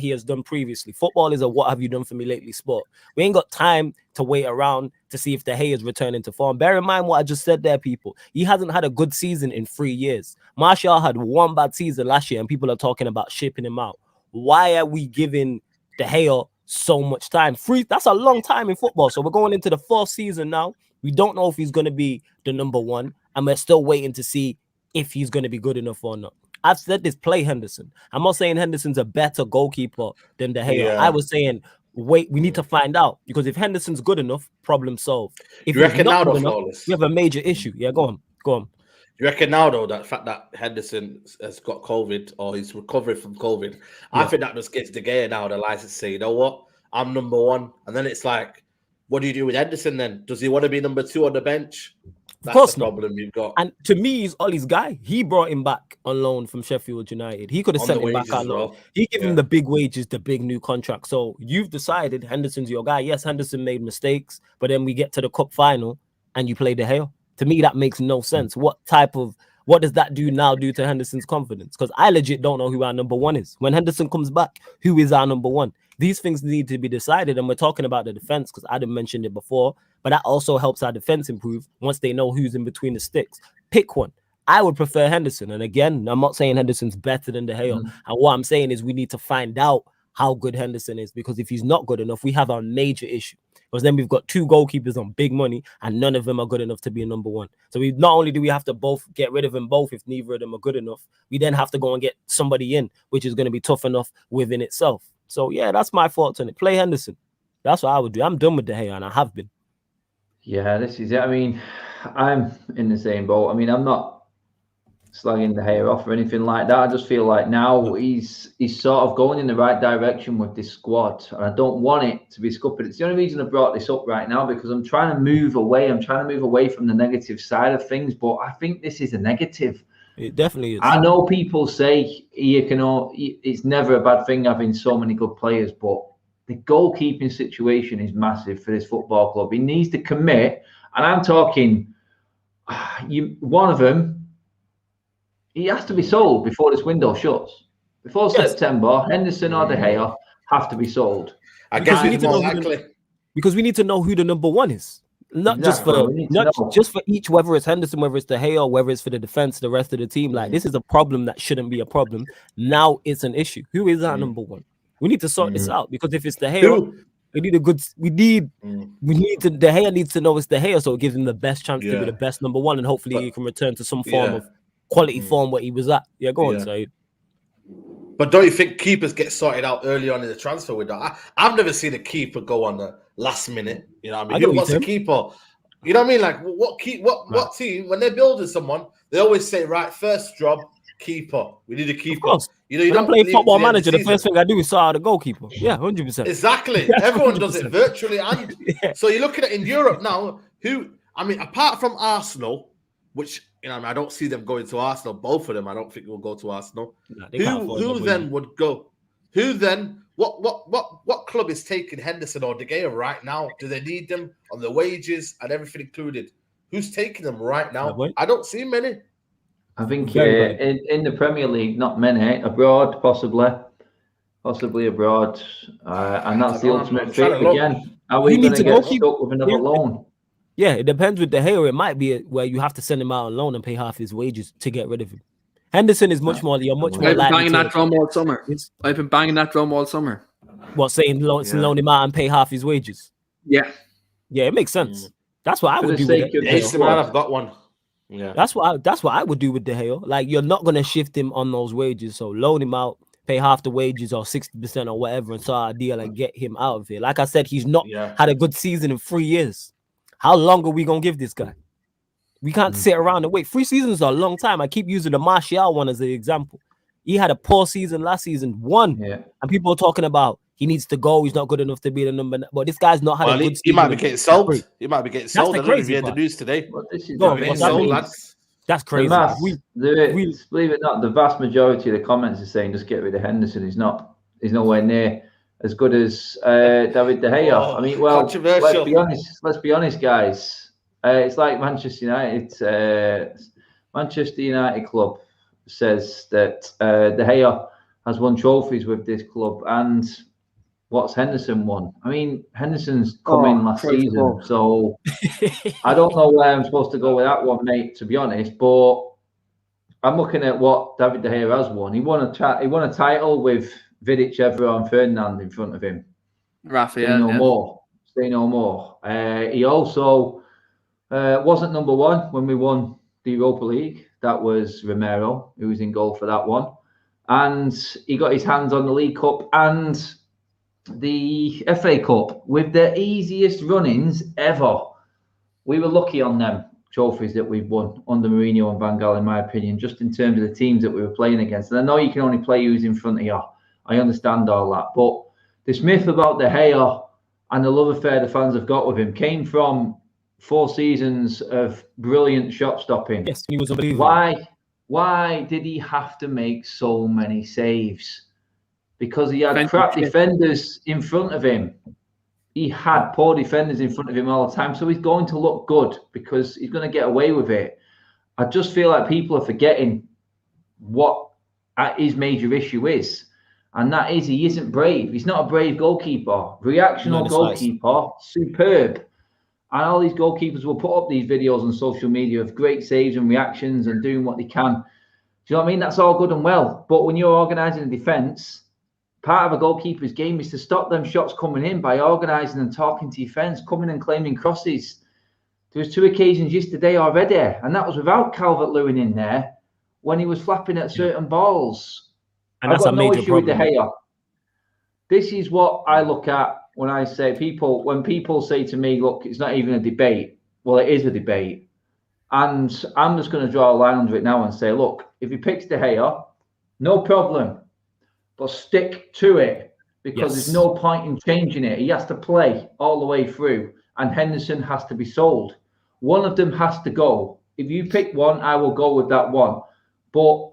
has done previously. Football is a what have you done for me lately sport. We ain't got time to wait around to see if De Gea is returning to form. Bear in mind what I just said there, people. He hasn't had a good season in 3 years. Martial had 1 bad season last year and people are talking about shipping him out. Why are we giving De Gea so much time? 3, that's a long time in football. So we're going into the 4th season now. We don't know if he's going to be the number 1, and we're still waiting to see if he's going to be good enough or not. I've said this, play Henderson. I'm not saying Henderson's a better goalkeeper than De Gea. I was saying, wait, we need to find out, because if Henderson's good enough, problem solved. If you reckon now, we have a major issue. Yeah, go on. You reckon now, though, that fact that Henderson has got COVID or he's recovering from COVID, I think that just gets De Gea now the license to say, you know what, I'm number 1. And then it's like, what do you do with Henderson then? Does he want to be number 2 on the bench? That's the problem you've got. And to me, he's Ollie's guy. He brought him back on loan from Sheffield United. He could have sent him back on loan. He gave him the big wages, the big new contract. So you've decided Henderson's your guy. Yes, Henderson made mistakes, but then we get to the cup final and you play De Gea. To me, that makes no sense. What type of what does that do to Henderson's confidence? Because I legit don't know who our number one is. When Henderson comes back, who is our number one? These things need to be decided, and we're talking about the defense because Adam mentioned it before, but that also helps our defense improve once they know who's in between the sticks. Pick one. I would prefer Henderson, and again, I'm not saying Henderson's better than De Gea, and what I'm saying is we need to find out how good Henderson is, because if he's not good enough, we have our major issue. Because then we've got 2 goalkeepers on big money, and none of them are good enough to be a number one. So we not only do we have to both get rid of them both if neither of them are good enough, we then have to go and get somebody in, which is going to be tough enough within itself. So yeah, that's my thoughts on it. Play Henderson. That's what I would do. I'm done with De Gea, and I have been. Yeah, this is it. I mean, I'm in the same boat. I mean, I'm not slagging De Gea off or anything like that. I just feel like now he's sort of going in the right direction with this squad, and I don't want it to be scuppered. It's the only reason I brought this up right now, because I'm trying to move away. I'm trying to move away from the negative side of things, but I think this is a negative. It definitely is. I know people say it's never a bad thing having so many good players, but the goalkeeping situation is massive for this football club. He needs to commit, and I'm talking one of them. He has to be sold before this window shuts. Before September, Henderson or De Gea have to be sold. I guess it's more likely. Because we need to know who the number one is. Not just for each, whether it's Henderson, whether it's De Gea, whether it's for the defense, the rest of the team. Like, this is a problem that shouldn't be a problem. Now it's an issue. Who is our number one? We need to sort this out, because if it's De Gea, we need De Gea needs to know it's De Gea, so it gives him the best chance to be the best number one, and hopefully he can return to some form of quality form where he was at. Yeah, go on, Saeed. But don't you think keepers get sorted out early on in the transfer window? I've never seen a keeper go on the last minute. You know what I mean? Who wants a keeper? You know what I mean? Like, what team, when they're building someone, they always say, right, first job, keeper. We need a keeper. Of course. You when I'm playing Football Manager, the first thing I do is sort out the goalkeeper. Yeah, 100%. Exactly. Everyone does it virtually. And so you're looking at in Europe now, apart from Arsenal, which, I don't see them going to Arsenal. Both of them, I don't think will go to Arsenal. Who then would go? Who then? What club is taking Henderson or De Gea right now? Do they need them on the wages and everything included? Who's taking them right now? I don't see many. I think in the Premier League, not many. Abroad, possibly abroad, and that's the ultimate fate again. Are we going to get stuck with another loan? Yeah, it depends with De Gea. It might be where you have to send him out on loan and pay half his wages to get rid of him. Henderson is much more. You're much more likely. I've been banging that drum all summer. What, saying loan him out and pay half his wages? Yeah, it makes sense. That's what I would do. I've got one. Yeah, that's what I would do with De Gea. Like, you're not gonna shift him on those wages, so loan him out, pay half the wages or 60% or whatever, and start a deal and get him out of here. Like I said, he's not had a good season in 3 years. How long are we gonna give this guy? We can't sit around and wait. 3 seasons are a long time. I keep using the Martial one as an example. He had a poor season last season, and people are talking about he needs to go. He's not good enough to be the number. But this guy's not had a good season. He might be getting sold. He might be getting sold. I don't know if you heard the news today. That's crazy. Believe it or not, the vast majority of the comments are saying just get rid of Henderson. He's nowhere near as good as David De Gea. I mean, well, let's be honest, guys. It's like Manchester United. Manchester United club says that De Gea has won trophies with this club, and what's Henderson won? I mean, Henderson's come in last season, so I don't know where I'm supposed to go with that one, mate, to be honest. But I'm looking at what David De Gea has won. He won a title with Vidic, Evra, and Ferdinand in front of him. Raphael, Say no more. He also wasn't number one when we won the Europa League. That was Romero, who was in goal for that one. And he got his hands on the League Cup and the FA Cup with the easiest run-ins ever. We were lucky on them trophies that we've won under Mourinho and Van Gaal, in my opinion, just in terms of the teams that we were playing against. And I know you can only play who's in front of you. I understand all that. But this myth about De Gea and the love affair the fans have got with him came from 4 seasons of brilliant shot stopping. Yes, he was unbelievable. Why did he have to make so many saves? Because he had crap defenders in front of him. He had poor defenders in front of him all the time. So he's going to look good because he's going to get away with it. I just feel like people are forgetting what his major issue is. And that is he isn't brave. He's not a brave goalkeeper. Reactional goalkeeper, superb. And all these goalkeepers will put up these videos on social media of great saves and reactions and doing what they can. Do you know what I mean? That's all good and well. But when you're organising a defence, part of a goalkeeper's game is to stop them shots coming in by organising and talking to defence, coming and claiming crosses. There was 2 occasions yesterday already, and that was without Calvert-Lewin in there when he was flapping at certain balls. And that's a major problem. With De Gea. This is what I look at when I say when people say to me, look, it's not even a debate. Well, it is a debate. And I'm just going to draw a line under it now and say, look, if he picks De Gea, no problem. But stick to it, because there's no point in changing it. He has to play all the way through, and Henderson has to be sold. One of them has to go. If you pick one, I will go with that one. But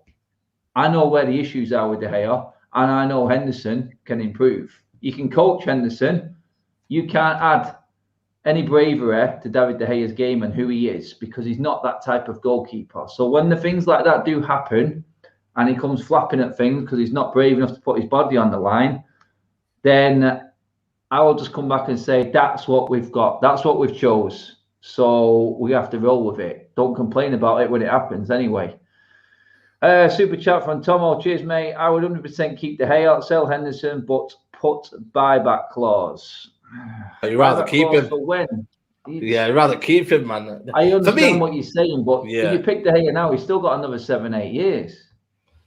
I know where the issues are with De Gea, and I know Henderson can improve. You can coach Henderson. You can't add any bravery to David De Gea's game and who he is, because he's not that type of goalkeeper. So when the things like that do happen, and he comes flapping at things because he's not brave enough to put his body on the line, then I will just come back and say, that's what we've got. That's what we've chose. So we have to roll with it. Don't complain about it when it happens anyway. Super chat from Tomo. Cheers, mate. I would 100% keep De Gea, sell Henderson, but put buyback clause. You'd rather keep him. For when? Yeah, I'd rather keep him, man. I understand what you're saying, but if you pick De Gea now, he's still got another 7-8 years.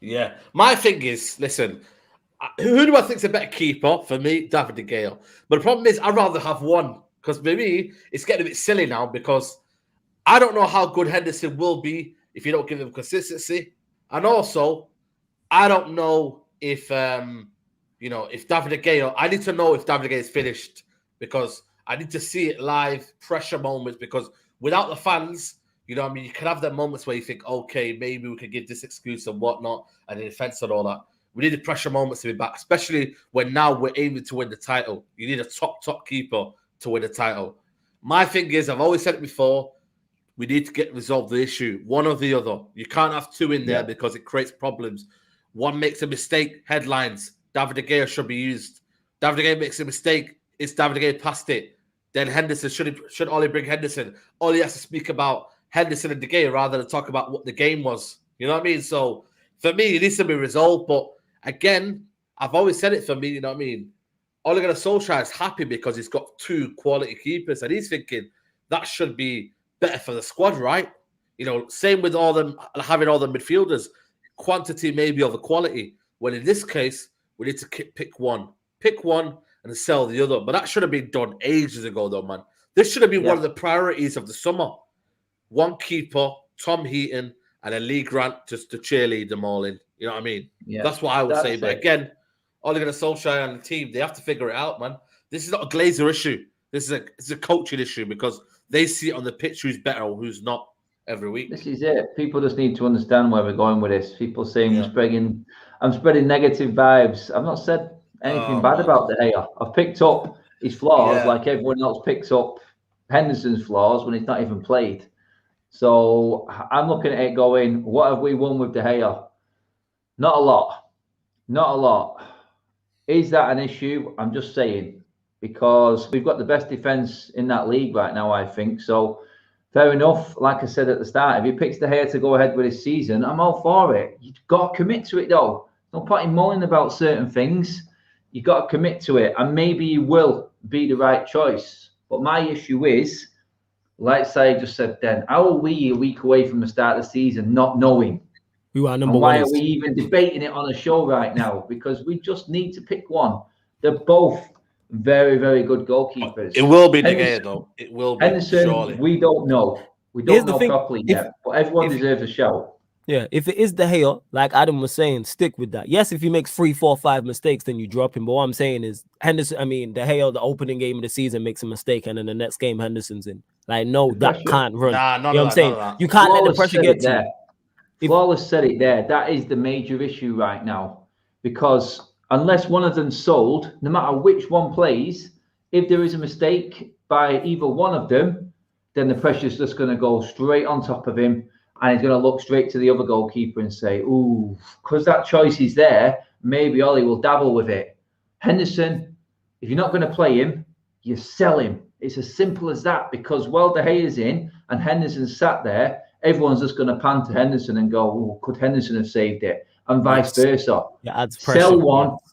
Yeah. My thing is, listen, who do I think is a better keeper? For me, David De Gea. But the problem is, I'd rather have one, because for me, it's getting a bit silly now, because I don't know how good Henderson will be if you don't give him consistency. And also, I don't know if, if David De Gea, I need to know if David De Gea is finished, because I need to see it live, pressure moments, because without the fans, you know what I mean, you can have them moments where you think, okay, maybe we could give this excuse and whatnot, and the defense and all that. We need the pressure moments to be back, especially when now we're aiming to win the title. You need a top keeper to win the title. My thing is, I've always said it before, we need to resolve the issue, one or the other. You can't have two in there because it creates problems. One makes a mistake, headlines. David De Gea should be used. David De Gea makes a mistake, it's David De Gea past it. Then Henderson, should Ollie bring Henderson? Ollie has to speak about Henderson and De Gea rather than talk about what the game was. You know what I mean? So for me, it needs to be resolved. But again, I've always said it for me, you know what I mean? Ole Gunnar Solskjaer is happy because he's got two quality keepers, and he's thinking that should be better for the squad, right? You know, same with all them having all the midfielders, quantity maybe over quality. When in this case, we need to pick one and sell the other. But that should have been done ages ago, though, man. This should have been one of the priorities of the summer. One keeper, Tom Heaton, and a Lee Grant just to cheerlead them all in. You know what I mean? Yeah, that's what I would say. But again, Ole Gunnar Solskjaer and the team, they have to figure it out, man. This is not a Glazer issue. It's a coaching issue because they see it on the pitch who's better or who's not every week. This is it. People just need to understand where we're going with this. People saying I'm spreading negative vibes. I've not said anything bad about De Gea. I've picked up his flaws like everyone else picks up Henderson's flaws when he's not even played. So I'm looking at it going, what have we won with De Gea? Not a lot. Not a lot. Is that an issue? I'm just saying, because we've got the best defence in that league right now, I think. So fair enough. Like I said at the start, if he picks De Gea to go ahead with his season, I'm all for it. You've got to commit to it, though. No point in mulling about certain things. You've got to commit to it, and maybe you will be the right choice. But my issue is, like I just said then, how are we a week away from the start of the season not knowing? Who are number and one? Why are we even debating it on a show right now? Because we just need to pick one. They're both very, very good goalkeepers. It will be De Gea, though. It will be. Henderson, surely. We don't know. We don't know properly yet. But everyone deserves a shout. Yeah, if it is De Gea, like Adam was saying, stick with that. Yes, if he makes 3, 4, 5 mistakes, then you drop him. But what I'm saying is De Gea, the opening game of the season makes a mistake, and then the next game Henderson's in. Like, no, that can't run. Nah, you know what I'm saying? You can't let the pressure get to you. Flawless said it there. That is the major issue right now. Because unless one of them's sold, no matter which one plays, if there is a mistake by either one of them, then the pressure's just going to go straight on top of him. and he's going to look straight to the other goalkeeper and say, ooh, because that choice is there, maybe Ollie will dabble with it. Henderson, if you're not going to play him, you sell him. It's as simple as that, because while De Gea's in and Henderson's sat there, everyone's just going to pan to Henderson and go, oh, could Henderson have saved it? And vice versa. Yeah, adds pressure.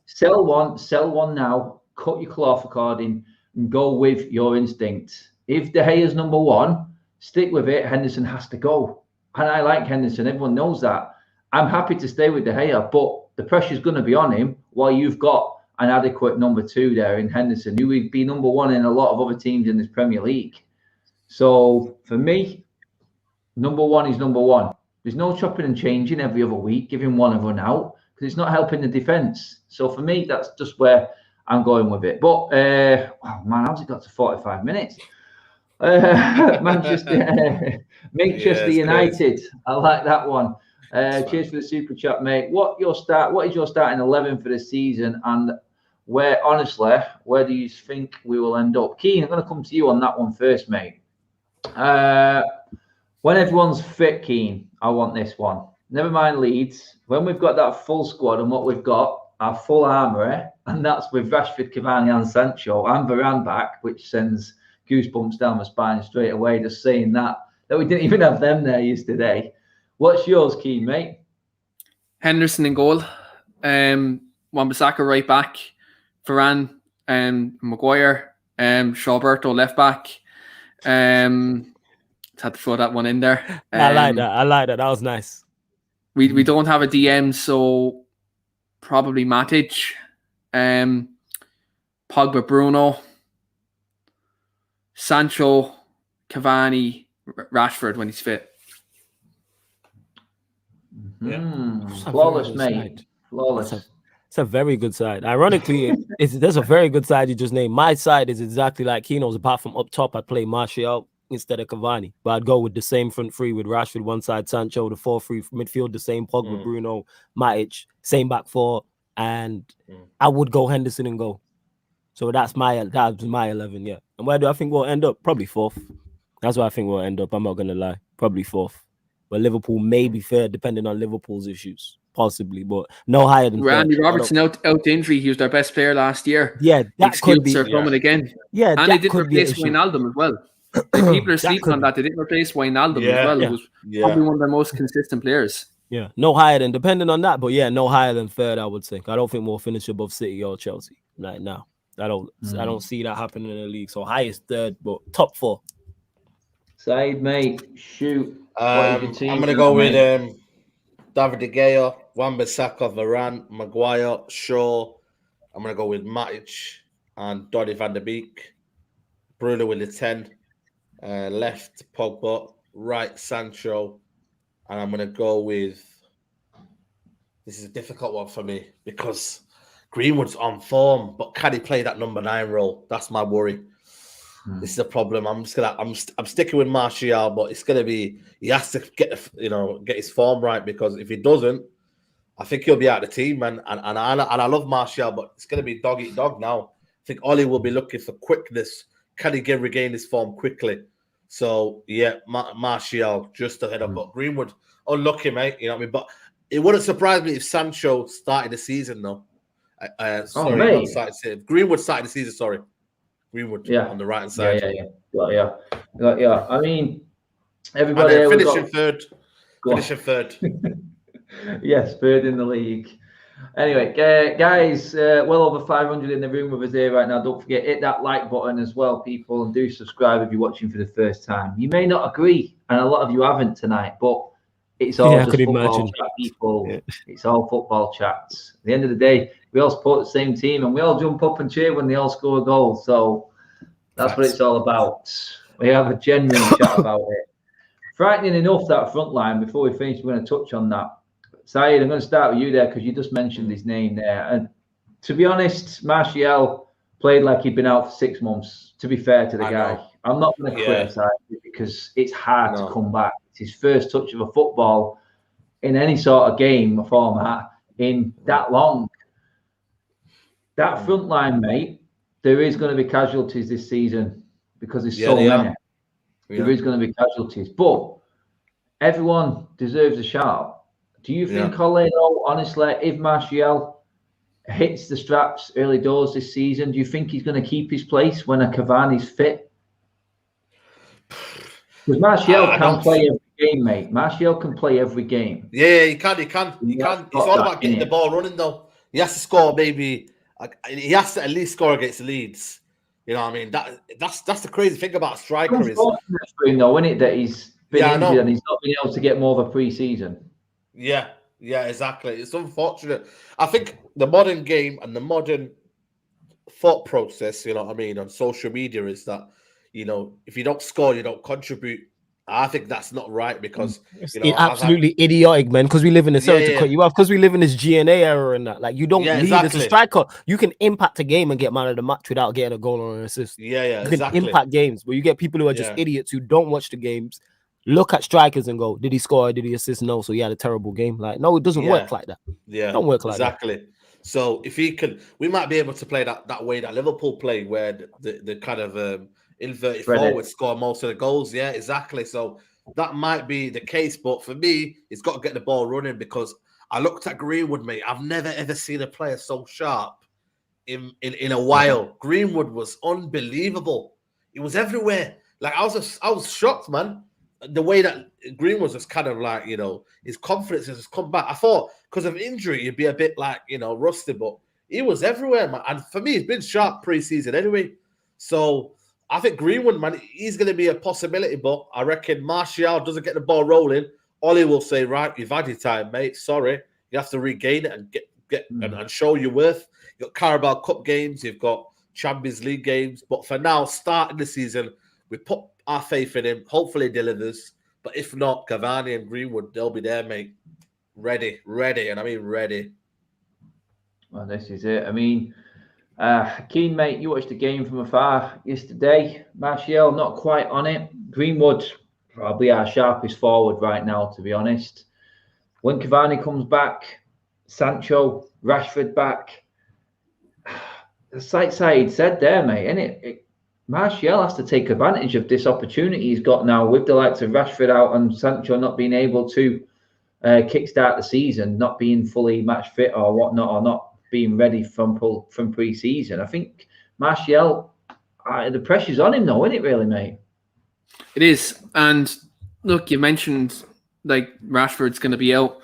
Sell one now, cut your cloth according, and go with your instinct. If De Gea's number one, stick with it. Henderson has to go. And I like Henderson. Everyone knows that. I'm happy to stay with De Gea, but the pressure's going to be on him while you've got an adequate number two there in Henderson, who would be number one in a lot of other teams in this Premier League. So for me, number one is number one. There's no chopping and changing every other week, giving one a run out, because it's not helping the defence. So for me, that's just where I'm going with it. But, oh man, how's it got to 45 minutes? Manchester United. Crazy. I like that one. Cheers for the super chat, mate. What is your starting 11 for the season, and where do you think we will end up? Keane, I'm going to come to you on that one first, mate. When everyone's fit, Keane, I want this one. Never mind Leeds. When we've got that full squad and what we've got, our full armoury, and that's with Rashford, Cavani and Sancho and Varane back, which sends goosebumps down my spine straight away just saying that we didn't even have them there yesterday. What's yours, Keane, mate? Henderson in goal. Wan-Bissaka right back. Varane, Maguire, Shawberto left back. Had to throw that one in there. I like that. That was nice. We don't have a DM, so probably Matic. Pogba, Bruno. Sancho, Cavani, Rashford when he's fit. Flawless, mate. Flawless. It's a very good side. Ironically, there's a very good side you just named. My side is exactly like Keno's, apart from up top, I'd play Martial instead of Cavani. But I'd go with the same front three with Rashford one side, Sancho, the 4-3 midfield, the same Pogba, Bruno, Matic, same back four, and I would go Henderson and go. So that's my 11, yeah. And where do I think we'll end up? Probably fourth. That's where I think we'll end up. I'm not going to lie. Probably fourth. But Liverpool may be third, depending on Liverpool's issues. Possibly, but no higher than Randy Robertson out injury. He was their best player last year. Yeah, that could be. Are coming again. Yeah, and they didn't replace Wijnaldum as well. People are sleeping on that. They didn't replace Wijnaldum as well. It was probably one of their most consistent players. Yeah, no higher than, depending on that, but yeah, no higher than third, I would think. I don't think we'll finish above City or Chelsea right now. I don't see that happening in the league. So highest third, but top four. Said, mate, shoot. I'm going to go with David De Gea, Wan-Bissaka, Varane, Maguire, Shaw. I'm going to go with Matic and Donny van der Beek. Bruno with the 10. Left, Pogba. Right, Sancho. And I'm going to go with... This is a difficult one for me because Greenwood's on form, but can he play that number 9 role? That's my worry. This is a problem. I'm sticking with Martial, but it's gonna be he has to get his form right, because if he doesn't, I think he'll be out of the team. And I love Martial, but it's gonna be dog eat dog now. I think Ollie will be looking for quickness. Can he regain his form quickly? So yeah, Martial just ahead of, but Greenwood unlucky, mate. You know what I mean? But it wouldn't surprise me if Sancho started the season though. Greenwood started the season. Sorry. Greenwood on the right hand side. Yeah. I mean, everybody finishing third. Finishing third. Yes, third in the league. Anyway, guys, well over 500 in the room with us here right now. Don't forget, hit that like button as well, people, and do subscribe if you're watching for the first time. You may not agree, and a lot of you haven't tonight, but it's all just football chat, people. Yeah. It's all football chats. At the end of the day, we all support the same team, and we all jump up and cheer when they all score a goal. So that's what it's all about. We have a genuine chat about it. Frightening enough, that front line. Before we finish, we're going to touch on that. Saeed, I'm going to start with you there because you just mentioned his name there. And to be honest, Martial played like he'd been out for 6 months, to be fair to the guy. I'm not going to criticize it because it's hard to come back. It's his first touch of a football in any sort of game or format in that long. That front line, mate, there is going to be casualties this season because there's so many. There is going to be casualties. But everyone deserves a shout. Do you think, Ole, honestly, if Martial hits the straps early doors this season, do you think he's going to keep his place when a Cavani's fit? Because Martial can play every game, mate. Martial can play every game. Yeah, he can. It's all about getting the ball running, though. He has to score, maybe. He has to at least score against Leeds. You know what I mean? That's the crazy thing about a striker is. It's though, isn't it, that he's been injured and he's not been able to get more of a pre-season. Yeah, exactly. It's unfortunate. I think the modern game and the modern thought process, you know what I mean, on social media is that, you know, if you don't score, you don't contribute. I think that's not right because it's absolutely idiotic, man. Because we live in this era to cut you off. Because we live in this GNA era and that, like, you don't lead as a striker. You can impact a game and get man of the match without getting a goal or an assist. You can impact games, but you get people who are just idiots who don't watch the games, look at strikers and go, "Did he score? Did he assist? No, so he had a terrible game." Like, no, it doesn't work like that. Yeah, don't work like that. Exactly. So if he can, we might be able to play that way that Liverpool play, where the kind of inverted forward score most of the goals. Yeah, exactly. So that might be the case, but for me, he's got to get the ball running because I looked at Greenwood, mate. I've never ever seen a player so sharp in a while. Greenwood was unbelievable. He was everywhere. Like I was shocked, man. The way that Greenwood was kind of like, you know, his confidence has come back. I thought because of injury, he'd be a bit like, you know, rusty, but he was everywhere, man. And for me, he's been sharp pre-season anyway. So I think Greenwood, man, he's going to be a possibility, but I reckon Martial doesn't get the ball rolling. Ollie will say, right, you've had your time, mate. Sorry. You have to regain it and get and show your worth. You've got Carabao Cup games. You've got Champions League games. But for now, starting the season, we put our faith in him. Hopefully he delivers. But if not, Cavani and Greenwood, they'll be there, mate. Ready. And I mean ready. Well, this is it. I mean, Keen, mate, you watched the game from afar yesterday. Martial not quite on it. Greenwood probably our sharpest forward right now, to be honest. When Cavani comes back, Sancho, Rashford back. It's like Saeed said there, mate, isn't it? Martial has to take advantage of this opportunity he's got now with the likes of Rashford out and Sancho not being able to kickstart the season, not being fully match fit or whatnot, or not being ready from pre-season. I think Martial, the pressure's on him though, isn't it really, mate? It is. And look, you mentioned like Rashford's going to be out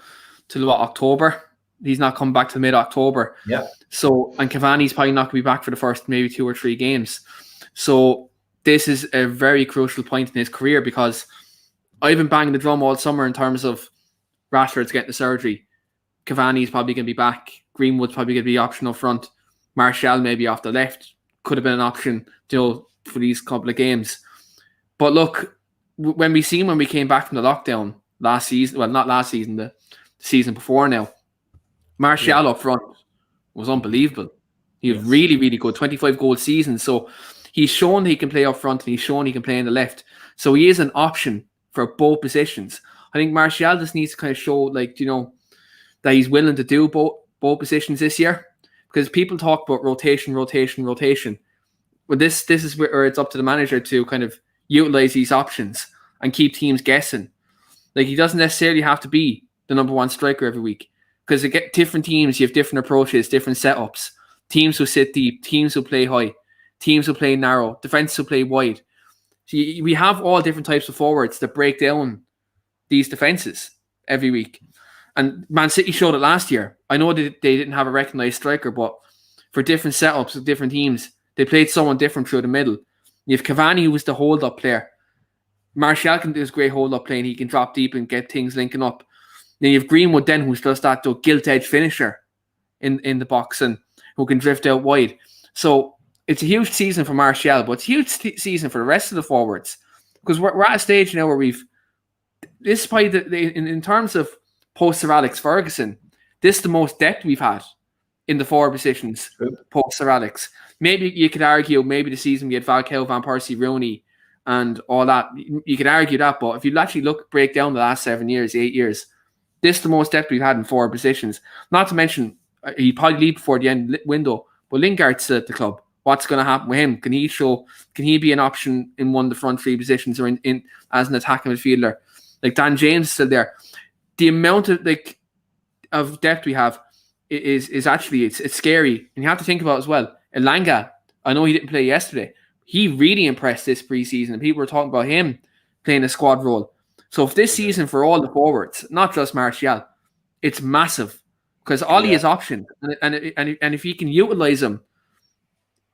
till October. He's not coming back till mid-October. Yeah. So, and Cavani's probably not going to be back for the first maybe 2 or 3 games. So this is a very crucial point in his career because I've been banging the drum all summer in terms of Rashford's getting the surgery. Cavani's probably going to be back. Greenwood's probably going to be option up front. Martial maybe off the left. Could have been an option, you know, for these couple of games. But look, when we came back from the lockdown last season, well, not last season, the season before now, Martial up front was unbelievable. He was really, really good. 25 goal season. So he's shown he can play up front and he's shown he can play in the left. So he is an option for both positions. I think Martial just needs to kind of show, like, you know, that he's willing to do both positions this year. Because people talk about rotation. But this is where it's up to the manager to kind of utilize these options and keep teams guessing. Like, he doesn't necessarily have to be the number one striker every week. Because different teams, you have different approaches, different setups. Teams who sit deep, teams who play high, teams who play narrow, defense who play wide. So we have all different types of forwards that break down these defenses every week. And Man City showed it last year. I know they didn't have a recognised striker, but for different setups of different teams, they played someone different through the middle. You have Cavani, who was the hold-up player. Martial can do this great hold-up play, and he can drop deep and get things linking up. Then you have Greenwood then, who's just that gilt-edge finisher in the box and who can drift out wide. So it's a huge season for Martial, but it's a huge season for the rest of the forwards. Because we're at a stage now where this is probably in terms of post-Sir Alex Ferguson, this is the most depth we've had in the forward positions post-Sir Alex. Maybe you could argue maybe the season we had Falcao, Van Persie, Rooney and all that. You could argue that, but if you actually break down the last 7 years, 8 years, this is the most depth we've had in forward positions. Not to mention, he'd probably leave before the end window, but Lingard's at the club. What's going to happen with him? Can he be an option in one of the front 3 positions or in as an attacking midfielder? Like Dan James is still there. The amount of depth we have is actually it's scary. And you have to think about as well. Elanga, I know he didn't play yesterday. He really impressed this preseason, and people were talking about him playing a squad role. So if this season for all the forwards, not just Martial, it's massive because Ollie is optioned, and if he can utilize them,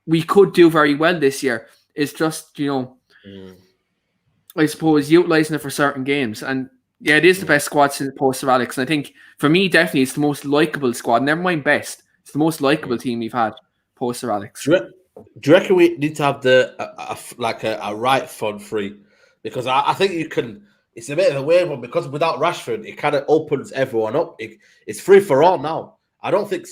we could do very well this year. It's just I suppose utilizing it for certain games, and yeah, it is the best squad since post Sir Alex. And I think for me, definitely, it's the most likable squad. Never mind best; it's the most likable team we've had post Sir Alex. Do you reckon we need to have a right front three? Because I think you can. It's a bit of a weird one because without Rashford, it kind of opens everyone up. It's free for all now. I don't think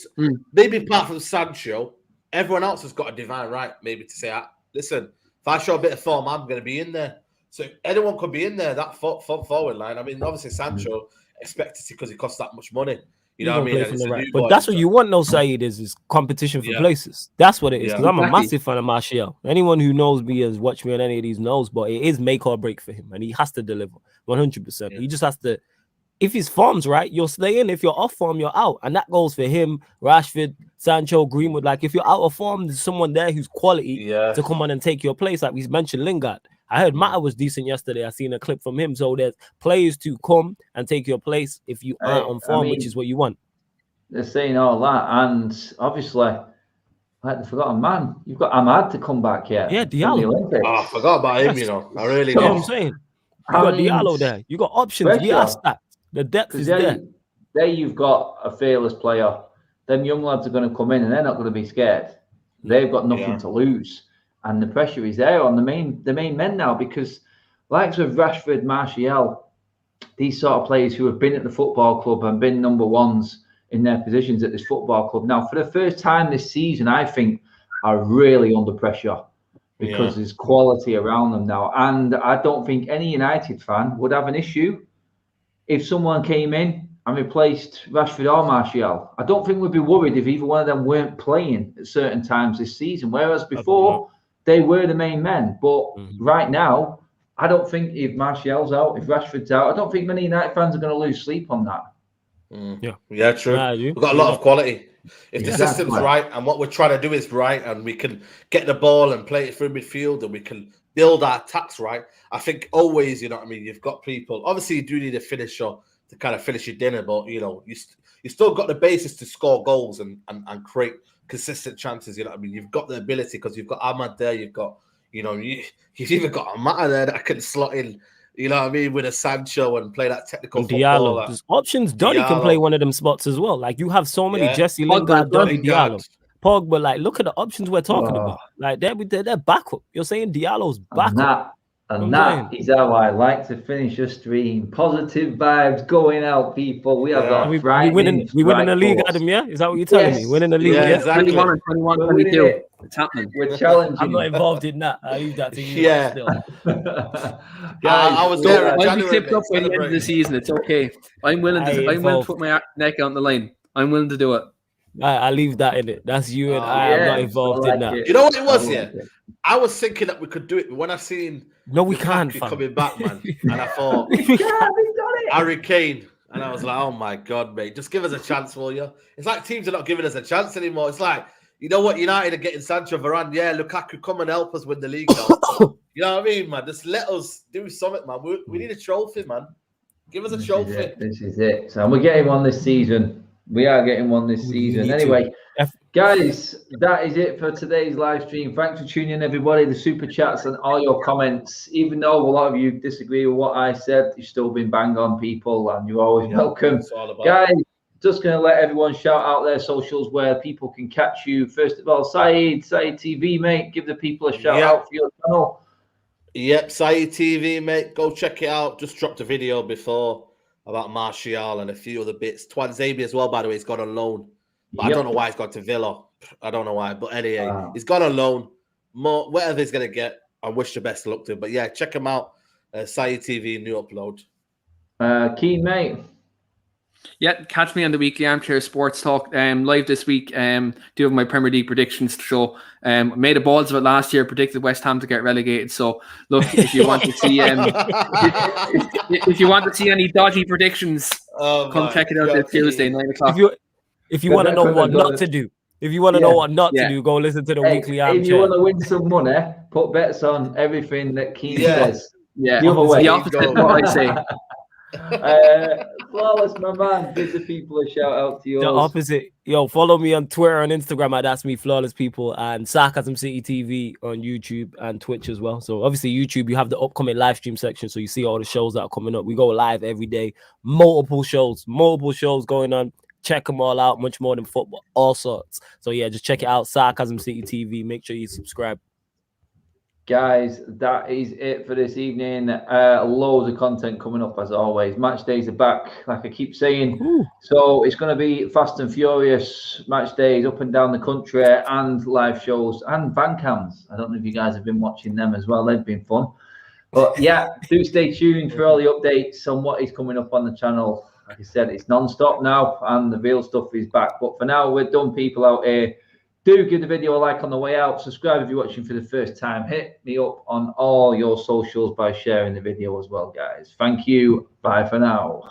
maybe apart from Sancho, everyone else has got a divine right maybe to say, listen, if I show a bit of form, I'm going to be in there. So anyone could be in there, that forward line. I mean, obviously Sancho expected to because it costs that much money. You know what I mean? But that's what you want, no, Saeed, is competition for places. That's what it is. Because I'm a massive fan of Martial. Anyone who knows me has watched me on any of these knows, but it is make or break for him. And he has to deliver 100%. Yeah. He just has to, if his form's right, you'll stay in. If you're off form, you're out. And that goes for him, Rashford, Sancho, Greenwood. Like, if you're out of form, there's someone there who's quality to come on and take your place. Like we've mentioned Lingard. I heard Mata was decent yesterday. I seen a clip from him. So there's players to come and take your place if you aren't on form, which is what you want. They're saying all that, and obviously, like the forgotten man, you've got Ahmad to come back here. Yeah, Diallo. I forgot about him. You know, I really did. That's what I'm saying. You got Diallo there. You got options. We asked that. The depth is there. There you've got a fearless player. Them young lads are going to come in, and they're not going to be scared. They've got nothing to lose. And the pressure is there on the main men now because, likes of Rashford, Martial, these sort of players who have been at the football club and been number ones in their positions at this football club now, for the first time this season, I think are really under pressure because there's quality around them now. And I don't think any United fan would have an issue if someone came in and replaced Rashford or Martial. I don't think we'd be worried if either one of them weren't playing at certain times this season, whereas before they were the main men. But right now, I don't think if Martial's out, if Rashford's out, I don't think many United fans are going to lose sleep on that. Yeah, true. We've got a lot of quality. If the system's right and what we're trying to do is right, and we can get the ball and play it through midfield, and we can build our attacks right, I think always, you know what I mean, you've got people. Obviously, you do need a finisher to kind of finish your dinner, but you know, you still got the basis to score goals and create consistent chances. You know what I mean? You've got the ability because you've got Ahmad there. You've got, you know, you've even got a Mata there that can slot in. You know what I mean, with a Sancho and play that technical football. There's options. Donny can play one of them spots as well. Like you have so many Jesse Lingard, Donny, Diallo, Pogba. Like look at the options we're talking about. Like they're backup. You're saying Diallo's backup. And that is how I like to finish a stream. Positive vibes going out, people. We have got we winning the league, Adam. Yeah, is that what you're telling me? Winning the league. Yeah, exactly. 21 and 21, 22. It's happening. We're challenging. I'm not involved in that. I leave that to you. Yeah. Still. Guys, I was there. I'll be tipped up by the end of the season. It's okay. I'm willing to put my neck on the line. I'm willing to do it. I leave that in it. That's you and I am not involved in that. You know what it was? I was thinking that we could do it when I seen. No, we can't. Coming back, man. And I thought, Harry Kane. And I was like, oh my God, mate. Just give us a chance, will you? It's like teams are not giving us a chance anymore. It's like, you know what? United are getting Sancho Varane. Yeah, Lukaku, come and help us win the league now. You know what I mean, man? Just let us do something, man. We need a trophy, man. Give us a trophy. This is it. So we're getting one this season. We are getting one this season. Anyway, guys, that is it for today's live stream. Thanks for tuning in, everybody. The super chats and all your comments. Even though a lot of you disagree with what I said, you've still been bang on, people, and you're always welcome. Guys, just going to let everyone shout out their socials where people can catch you. First of all, Saeed TV, mate. Give the people a shout out for your channel. Yep, Saeed TV, mate. Go check it out. Just dropped a video before about Martial and a few other bits. Twanzebe as well, by the way, he's gone on loan. But I don't know why he's gone to Villa. I don't know why. But anyway, he's gone on loan. More, whatever he's going to get, I wish the best of luck to him. But yeah, check him out. Saeed TV, new upload. Keen, mate. Yeah, catch me on the weekly Armchair Sports Talk live this week. Do have my Premier League predictions to show. Made a balls of it last year, predicted West Ham to get relegated. So look, if you want to see if you want to see any dodgy predictions, come check it out this Tuesday, 9 o'clock. If you want to know what not to do. If you want to know what not to do, go listen to the weekly Armchair. If you want to win some money, put bets on everything that Keane says. Yeah, the other way. The opposite of what I say. Flawless, my man. Give the people a shout out to yours. The opposite. Yo, follow me on Twitter and Instagram at That's Me Flawless People, and Sarcasm City TV on YouTube and Twitch as well. So obviously YouTube, you have the upcoming live stream section, so you see all the shows that are coming up. We go live every day, multiple shows going on. Check them all out, much more than football, all sorts. So yeah, just check it out, Sarcasm City TV. Make sure you subscribe. Guys, that is it for this evening. Loads of content coming up as always. Match days are back, like I keep saying. Ooh. So it's going to be fast and furious match days up and down the country, and live shows and van cams. I don't know if you guys have been watching them as well. They've been fun. But yeah, do stay tuned for all the updates on what is coming up on the channel. Like I said, it's non-stop now, and the real stuff is back. But for now, we're done, people out here. Do give the video a like on the way out. Subscribe if you're watching for the first time. Hit me up on all your socials by sharing the video as well, guys. Thank you. Bye for now.